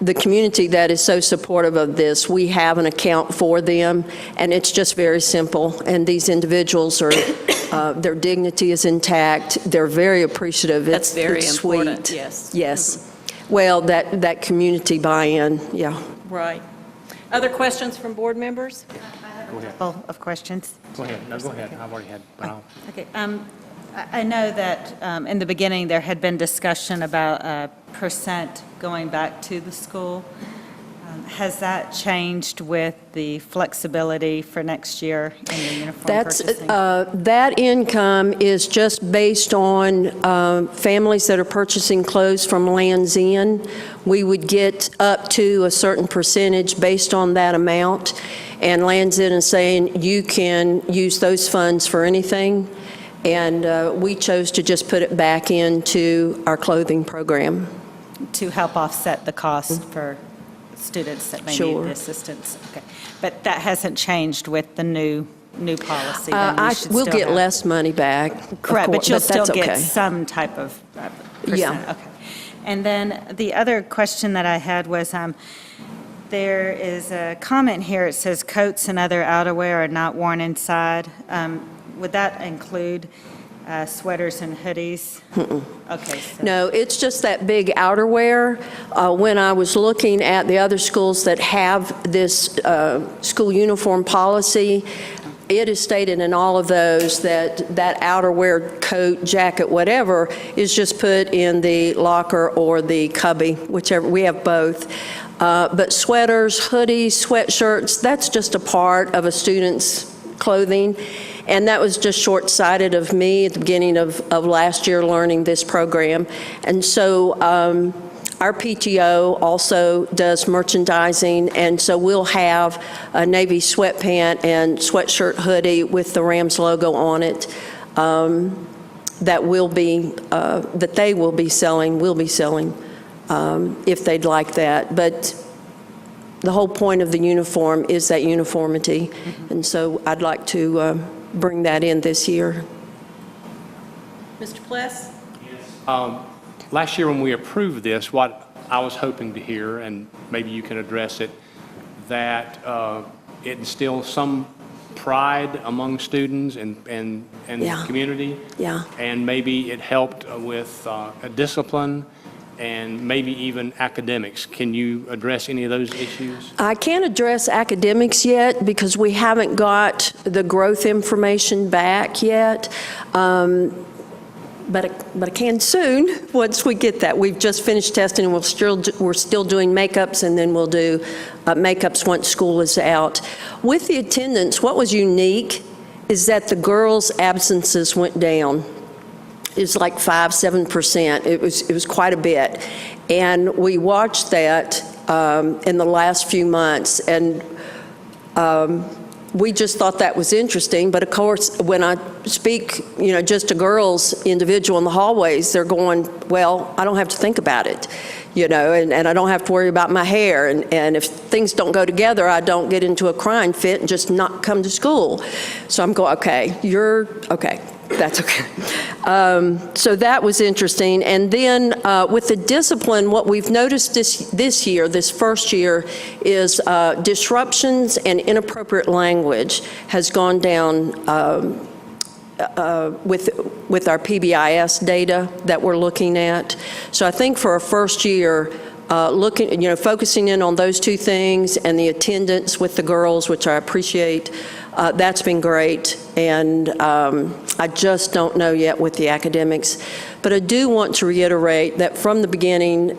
[SPEAKER 10] the community that is so supportive of this. We have an account for them, and it's just very simple. And these individuals are, their dignity is intact. They're very appreciative.
[SPEAKER 1] That's very
[SPEAKER 10] it's
[SPEAKER 1] important,
[SPEAKER 10] sweet.
[SPEAKER 1] yes.
[SPEAKER 10] Yes. Well, that community buy-in, yeah.
[SPEAKER 1] Right. Other questions from board members?
[SPEAKER 11] Go ahead.
[SPEAKER 12] Full of questions.
[SPEAKER 11] Go ahead. No, go ahead. I've already had, but I'll.
[SPEAKER 12] Okay. I know that in the beginning, there had been discussion about percent going back to the school. Has that changed with the flexibility for next year in the uniform purchasing?
[SPEAKER 10] That income is just based on families that are purchasing clothes from Lands End. We would get up to a certain percentage based on that amount, and Lands End is saying you can use those funds for anything, and we chose to just put it back into our clothing program.
[SPEAKER 12] To help offset the cost for students that may need the assistance. Okay. But that hasn't changed with the new policy.
[SPEAKER 10] We'll get less money back.
[SPEAKER 12] Correct, but you'll still
[SPEAKER 10] that's
[SPEAKER 12] get
[SPEAKER 10] okay.
[SPEAKER 12] some type of percent.
[SPEAKER 10] Yeah.
[SPEAKER 12] Okay. And then the other question that I had was, there is a comment here, it says coats and other outerwear are not worn inside. Would that include sweaters and hoodies? Okay. So.
[SPEAKER 10] No, it's just that big outerwear. When I was looking at the other schools that have this school uniform policy, it is stated in all of those that that outerwear, coat, jacket, whatever, is just put in the locker or the cubby, whichever. We have both. But sweaters, hoodies, sweatshirts, that's just a part of a student's clothing. And that was just short-sighted of me at the beginning of last year learning this program. And so our PTO also does merchandising, and so we'll have a Navy sweatpant and sweatshirt hoodie with the Rams logo on it that they will be selling if they'd like that. But the whole point of the uniform is that uniformity, and so I'd like to bring that in this year.
[SPEAKER 1] Mr. Pless?
[SPEAKER 11] Last year when we approved this, what I was hoping to hear, and maybe you can address it, that it instills some pride among students and the community.
[SPEAKER 10] Yeah.
[SPEAKER 11] And maybe it helped with a discipline and maybe even academics. Can you address any of those issues?
[SPEAKER 10] I can't address academics yet because we haven't got the growth information back yet. But I can soon once we get that. We've just finished testing, and we're still doing makeups, and then we'll do makeups once school is out. With the attendance, what was unique is that the girls' absences went down. It's like 5-7%. It was quite a bit, and we watched that in the last few months, and we just thought that was interesting. But of course, when I speak, just to girls individual in the hallways, they're going, well, I don't have to think about it, and I don't have to worry about my hair. And if things don't go together, I don't get into a crying fit and just not come to school. So I'm going, okay, you're okay. That's okay. So that was interesting. And then with the discipline, what we've noticed this year, this first year, is disruptions and inappropriate language has gone down with our PBIS data that we're looking at. So I think for a first year, focusing in on those two things and the attendance with the girls, which I appreciate, that's been great. And I just don't know yet with the academics. But I do want to reiterate that from the beginning,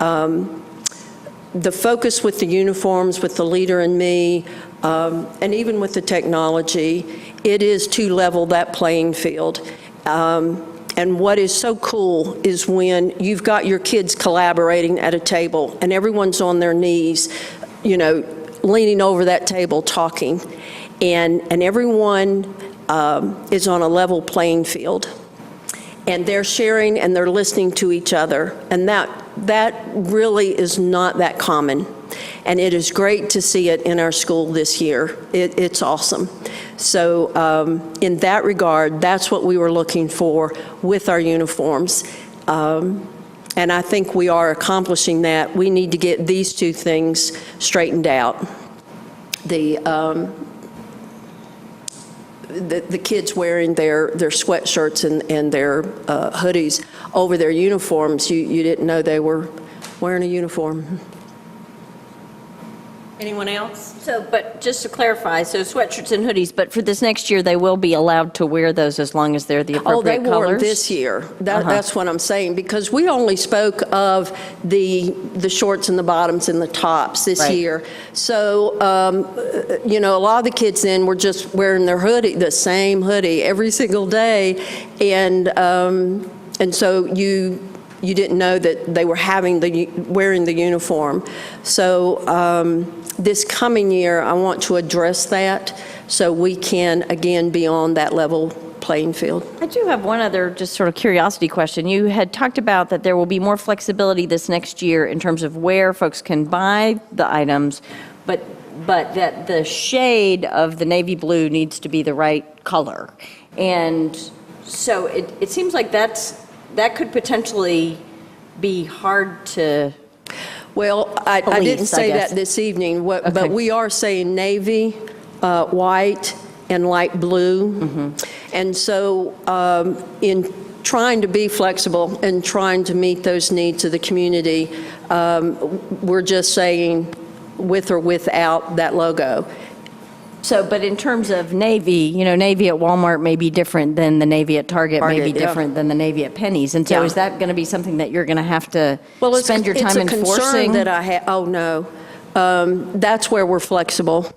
[SPEAKER 10] the focus with the uniforms, with the leader and me, and even with the technology, it is to level that playing field. And what is so cool is when you've got your kids collaborating at a table and everyone's on their knees, leaning over that table talking, and everyone is on a level playing field. And they're sharing and they're listening to each other. And that really is not that common. And it is great to see it in our school this year. It's awesome. So in that regard, that's what we were looking for with our uniforms. And I think we are accomplishing that. We need to get these two things straightened out. The kids wearing their sweatshirts and their hoodies over their uniforms, you didn't know they were wearing a uniform.
[SPEAKER 1] Anyone else?
[SPEAKER 23] So, but just to clarify, so sweatshirts and hoodies, but for this next year, they will be allowed to wear those as long as they're the
[SPEAKER 10] Oh, they
[SPEAKER 23] appropriate
[SPEAKER 10] wore them
[SPEAKER 23] colors?
[SPEAKER 10] this year. That's what I'm saying, because we only spoke of the shorts and the bottoms and the tops this
[SPEAKER 23] Right.
[SPEAKER 10] year. So, you know, a lot of the kids then were just wearing their hoodie, the same hoodie every single day, and so you didn't know that they were wearing the uniform. So this coming year, I want to address that so we can, again, be on that level playing field.
[SPEAKER 23] I do have one other just sort of curiosity question. You had talked about that there will be more flexibility this next year in terms of where folks can buy the items, but that the shade of the navy blue needs to be the right color. And so it seems like that could potentially be hard to
[SPEAKER 10] Well, I
[SPEAKER 23] police,
[SPEAKER 10] didn't say
[SPEAKER 23] guess.
[SPEAKER 10] that this evening,
[SPEAKER 23] Okay.
[SPEAKER 10] but we are saying navy, white, and light blue. And so in trying to be flexible and trying to meet those needs of the community, we're just saying with or without that logo.
[SPEAKER 23] So, but in terms of navy, you know, navy at Walmart may be different than the navy at Target, may be
[SPEAKER 10] Target, yeah.
[SPEAKER 23] different than the navy at Penny's. And so
[SPEAKER 10] Yeah.
[SPEAKER 23] is that going to be something that you're going to have to spend your time
[SPEAKER 10] It's a concern
[SPEAKER 23] enforcing?
[SPEAKER 10] that I have, oh, no. That's where we're flexible.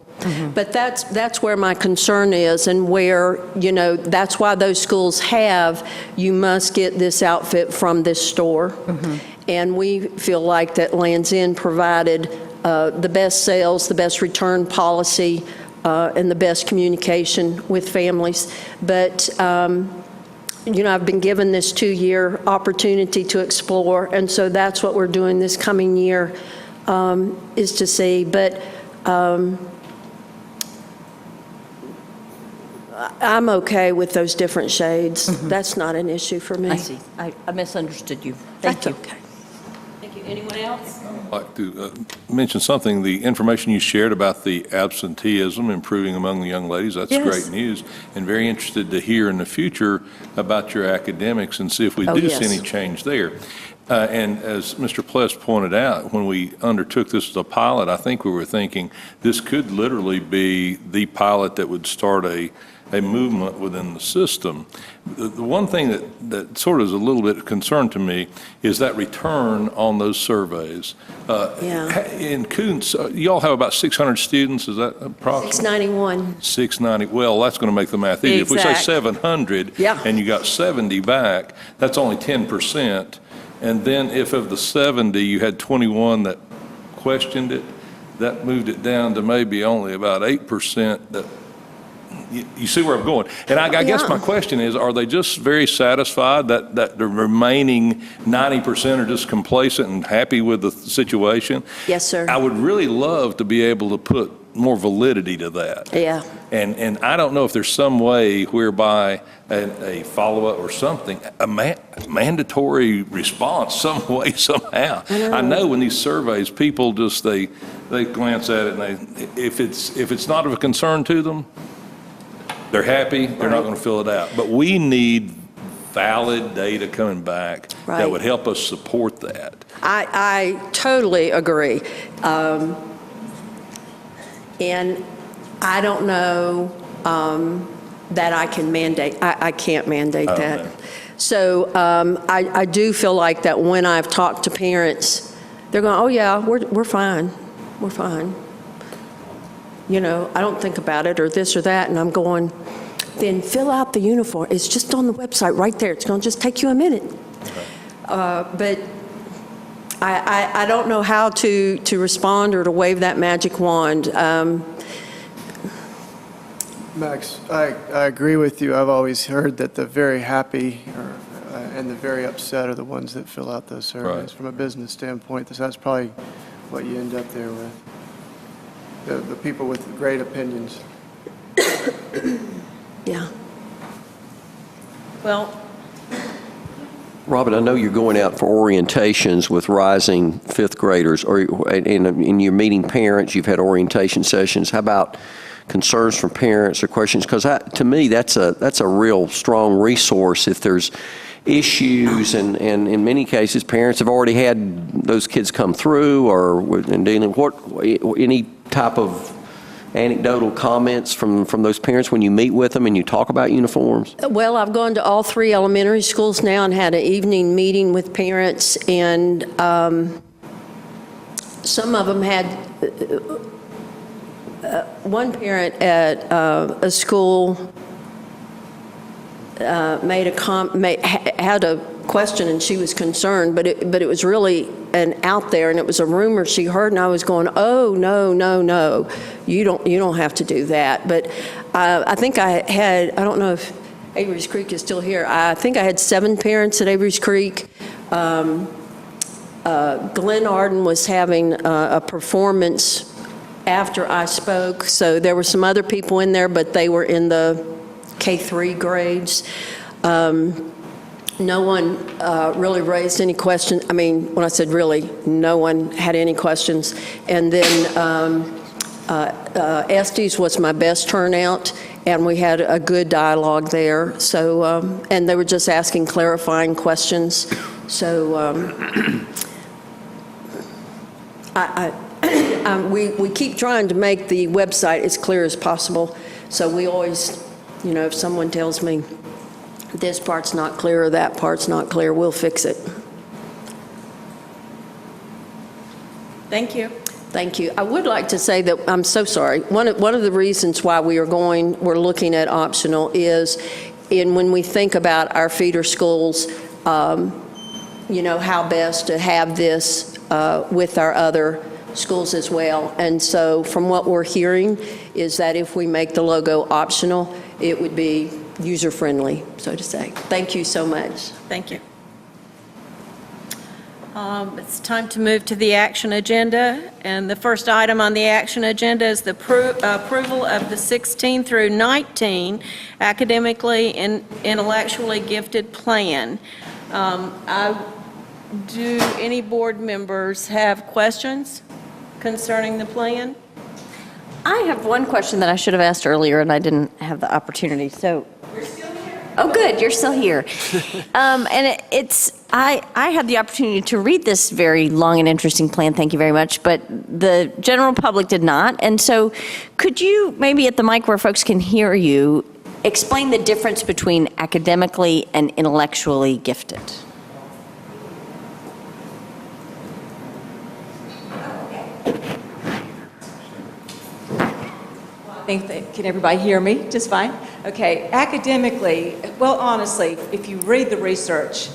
[SPEAKER 10] But that's where my concern is, and where, you know, that's why those schools have, you must get this outfit from this store. And we feel like that Lands' End provided the best sales, the best return policy, and the best communication with families. But, you know, I've been given this 2-year opportunity to explore, and so that's what we're doing this coming year, is to see. But I'm okay with those different shades. That's not an issue for me.
[SPEAKER 23] I see. I misunderstood you. Thank you.
[SPEAKER 10] Okay.
[SPEAKER 1] Thank you. Anyone else?
[SPEAKER 13] I'd like to mention something, the information you shared about the absenteeism improving among the young ladies, that's
[SPEAKER 10] Yes.
[SPEAKER 13] great news, and very interested to hear in the future about your academics and see if we
[SPEAKER 10] Oh,
[SPEAKER 13] do see
[SPEAKER 10] yes.
[SPEAKER 13] any change there. And as Mr. Pless pointed out, when we undertook this as a pilot, I think we were thinking this could literally be the pilot that would start a movement within the system. The one thing that sort of is a little bit of concern to me is that return on those surveys.
[SPEAKER 10] Yeah.
[SPEAKER 13] In Coons, y'all have about 600 students, is that approximately?
[SPEAKER 10] 691.
[SPEAKER 13] 690, well, that's going to make the math easy. If we say
[SPEAKER 10] Exact.
[SPEAKER 13] 700
[SPEAKER 10] Yeah.
[SPEAKER 13] and you got 70 back, that's only 10%. And then if of the 70, you had 21 that questioned it, that moved it down to maybe only about 8% that, you see where I'm going? And I guess
[SPEAKER 10] Yeah.
[SPEAKER 13] my question is, are they just very satisfied that the remaining 90% are just complacent and happy with the situation?
[SPEAKER 10] Yes, sir.
[SPEAKER 13] I would really love to be able to put more validity to that.
[SPEAKER 10] Yeah.
[SPEAKER 13] And I don't know if there's some way whereby a follow-up or something, a mandatory response, some way, somehow. I know in these surveys, people just, they glance at it and if it's not of a concern to them, they're happy, they're not going to fill it out. But we need valid data coming back
[SPEAKER 10] Right.
[SPEAKER 13] that would help us support that.
[SPEAKER 10] I totally agree. And I don't know that I can mandate, I can't mandate that.
[SPEAKER 13] know.
[SPEAKER 10] So I do feel like that when I've talked to parents, they're going, oh yeah, we're fine, we're fine. You know, I don't think about it or this or that, and I'm going, then fill out the uniform. It's just on the website right there. It's going to just take you a minute. But I don't know how to respond or to wave that magic wand.
[SPEAKER 14] Max, I agree with you. I've always heard that the very happy and the very upset are the ones that fill out those surveys.
[SPEAKER 13] Right.
[SPEAKER 14] From a business standpoint, that's probably what you end up there with. The people with great opinions.
[SPEAKER 10] Yeah.
[SPEAKER 1] Well,
[SPEAKER 5] Robert, I know you're going out for orientations with rising fifth graders, and you're meeting parents, you've had orientation sessions. How about concerns from parents or questions? Because to me, that's a real strong resource if there's issues, and in many cases, parents have already had those kids come through or in dealing. Any type of anecdotal comments from those parents when you meet with them and you talk about uniforms?
[SPEAKER 10] Well, I've gone to all 3 elementary schools now and had an evening meeting with parents, and some of them had, one parent at a school had a question and she was concerned, but it was really out there, and it was a rumor she heard, and I was going, oh, no, you don't have to do that. But I think I don't know if Avery's Creek is still here. I think I had 7 parents at Avery's Creek. Glen Arden was having a performance after I spoke, so there were some other people in there, but they were in the K-3 grades. No one really raised any questions. I mean, when I said really, no one had any questions. And then Estes was my best turnout, and we had a good dialogue there. So, and they were just asking clarifying questions. So we keep trying to make the website as clear as possible. So we always, you know, if someone tells me this part's not clear or that part's not clear, we'll fix it.
[SPEAKER 1] Thank you.
[SPEAKER 10] Thank you. I would like to say that, I'm so sorry, one of the reasons why we're looking at optional is when we think about our feeder schools, you know, how best to have this with our other schools as well. And so from what we're hearing is that if we make the logo optional, it would be user-friendly, so to say. Thank you so much.
[SPEAKER 1] Thank you. It's time to move to the action agenda, and the first item on the action agenda is the approval of the 16 through 19 academically and intellectually gifted plan. Do any board members have questions concerning the plan?
[SPEAKER 23] I have one question that I should have asked earlier, and I didn't have the opportunity. So,
[SPEAKER 1] You're still here?
[SPEAKER 23] oh, good, you're still here. And I had the opportunity to read this very long and interesting plan. Thank you very much. But the general public did not. And so, could you maybe at the mic where folks can hear you explain the difference between academically and intellectually gifted?
[SPEAKER 3] Can everybody hear me just fine? Okay, academically, well, honestly, if you read the research,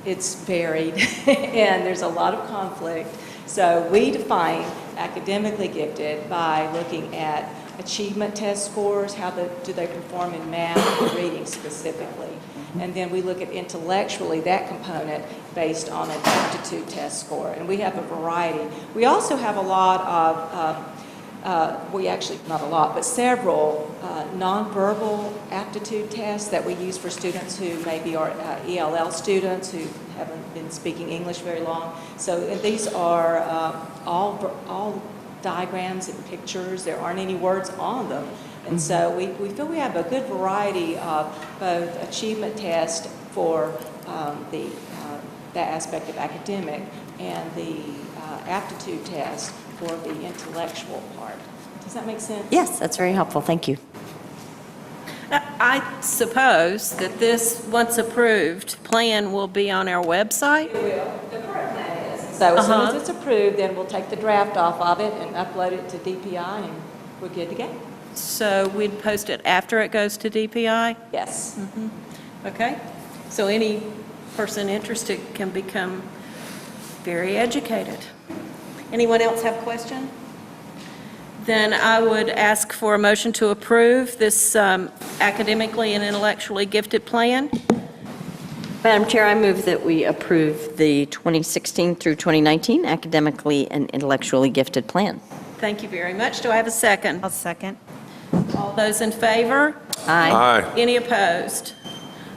[SPEAKER 3] it's varied and there's a lot of conflict. So we define academically gifted by looking at achievement test scores, how do they perform in math and reading specifically. And then we look at intellectually, that component based on an aptitude test score. And we have a variety. We also have a lot of not a lot, but several nonverbal aptitude tests that we use for students who maybe are ELL students who haven't been speaking English very long. So these are all diagrams and pictures. There aren't any words on them. And so we feel we have a good variety of both achievement tests for that aspect of academic and the aptitude test for the intellectual part. Does that make sense?
[SPEAKER 23] Yes, that's very helpful. Thank you.
[SPEAKER 1] I suppose that this, once approved, plan will be on our website?
[SPEAKER 3] It will. The current plan is. So as soon as it's approved, then we'll take the draft off of it and upload it to DPI, and we're good to go.
[SPEAKER 1] So we'd post it after it goes to DPI?
[SPEAKER 3] Yes.
[SPEAKER 1] Okay. So any person interested can become very educated. Anyone else have a question? Then I would ask for a motion to approve this academically and intellectually gifted plan.
[SPEAKER 23] Madam Chair, I move that we approve the 2016 through 2019 academically and intellectually gifted plan.
[SPEAKER 1] Thank you very much. Do I have a second?
[SPEAKER 12] I'll second.
[SPEAKER 1] All those in favor?
[SPEAKER 23] Aye.
[SPEAKER 16] Aye.
[SPEAKER 1] Any opposed?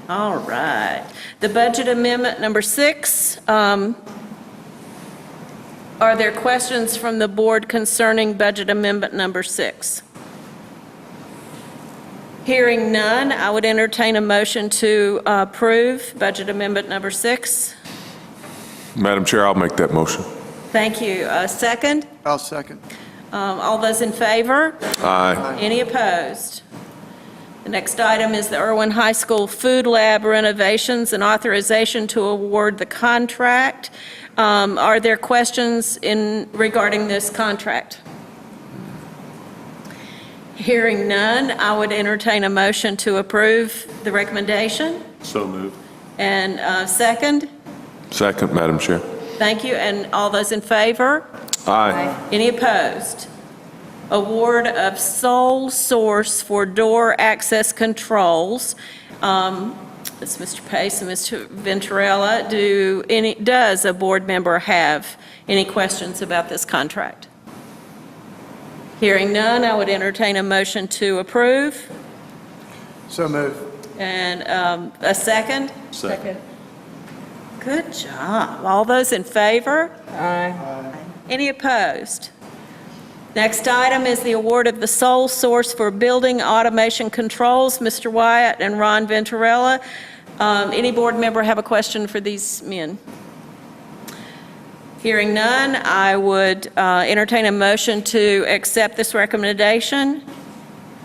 [SPEAKER 1] All right. The budget amendment number 6. Are there questions from the board concerning budget amendment number 6? Hearing none, I would entertain a motion to approve budget amendment number 6.
[SPEAKER 16] Madam Chair, I'll make that motion.
[SPEAKER 1] Thank you. Second?
[SPEAKER 14] I'll second.
[SPEAKER 1] All those in favor?
[SPEAKER 16] Aye.
[SPEAKER 1] Any opposed? The next item is the Irwin High School Food Lab renovations and authorization to award the contract. Are there questions regarding this contract? Hearing none, I would entertain a motion to approve the recommendation.
[SPEAKER 13] So moved.
[SPEAKER 1] And second?
[SPEAKER 16] Second, Madam Chair.
[SPEAKER 1] Thank you. And all those in favor?
[SPEAKER 16] Aye.
[SPEAKER 1] Any opposed? Award of sole source for door access controls. It's Mr. Pace and Mr. Venturella. Does a board member have any questions about this contract? Hearing none, I would entertain a motion to approve.
[SPEAKER 14] So moved.
[SPEAKER 1] And a second?
[SPEAKER 13] Second.
[SPEAKER 1] Good job. All those in favor?
[SPEAKER 14] Aye.
[SPEAKER 1] Any opposed? Next item is the award of the sole source for building automation controls, Mr. Wyatt and Ron Venturella. Any board member have a question for these men? Hearing none, I would entertain a motion to accept this recommendation.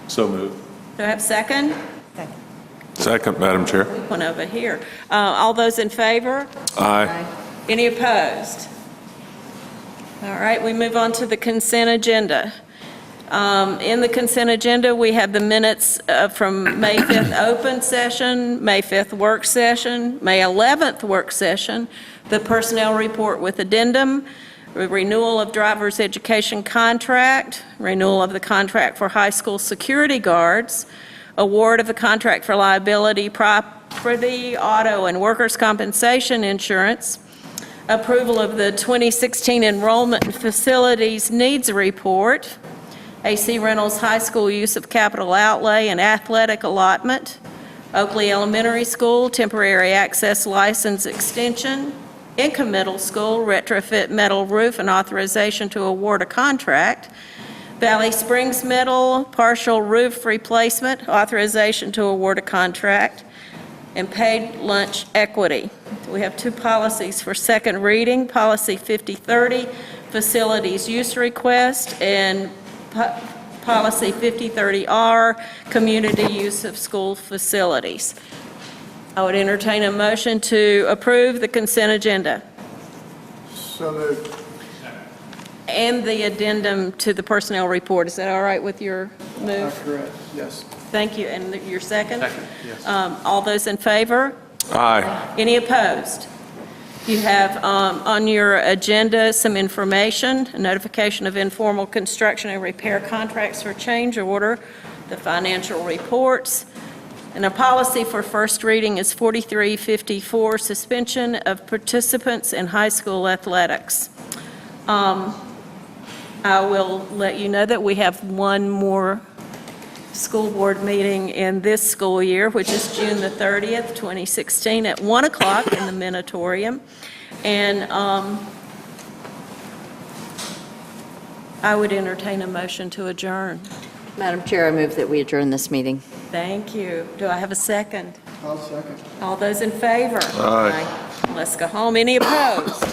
[SPEAKER 13] So moved.
[SPEAKER 1] Do I have a second?
[SPEAKER 16] Second, Madam Chair.
[SPEAKER 1] One over here. All those in favor?
[SPEAKER 16] Aye.
[SPEAKER 1] Any opposed? All right, we move on to the consent agenda. In the consent agenda, we have the minutes from May 5th open session, May 5th work session, May 11th work session, the personnel report with addendum, renewal of driver's education contract, renewal of the contract for high school security guards, award of the contract for liability, property, auto, and workers' compensation insurance, approval of the 2016 Enrollment and Facilities Needs Report, AC Reynolds High School use of capital outlay and athletic allotment, Oakley Elementary School temporary access license extension, Inca Middle School retrofit metal roof and authorization to award a contract, Valley Springs Middle partial roof replacement, authorization to award a contract, and paid lunch equity. We have two policies for second reading, Policy 5030, Facilities Use Request, and Policy 5030R, Community Use of School Facilities. I would entertain a motion to approve the consent agenda
[SPEAKER 14] So moved.
[SPEAKER 1] and the addendum to the personnel report. Is that all right with your move?
[SPEAKER 14] Correct, yes.
[SPEAKER 1] Thank you. And your second?
[SPEAKER 11] Second, yes.
[SPEAKER 1] All those in favor?
[SPEAKER 16] Aye.
[SPEAKER 1] Any opposed? You have on your agenda some information, a notification of informal construction and repair contracts for change order, the financial reports, and a policy for first reading is 4354, suspension of participants in high school athletics. I will let you know that we have one more school board meeting in this school year, which is June the 30th, 2016, at 1 o'clock in the Minotaurium. And I would entertain a motion to adjourn.
[SPEAKER 23] Madam Chair, I move that we adjourn this meeting.
[SPEAKER 1] Thank you. Do I have a second?
[SPEAKER 14] I'll second.
[SPEAKER 1] All those in favor?
[SPEAKER 16] Aye.
[SPEAKER 1] Let's go home. Any opposed?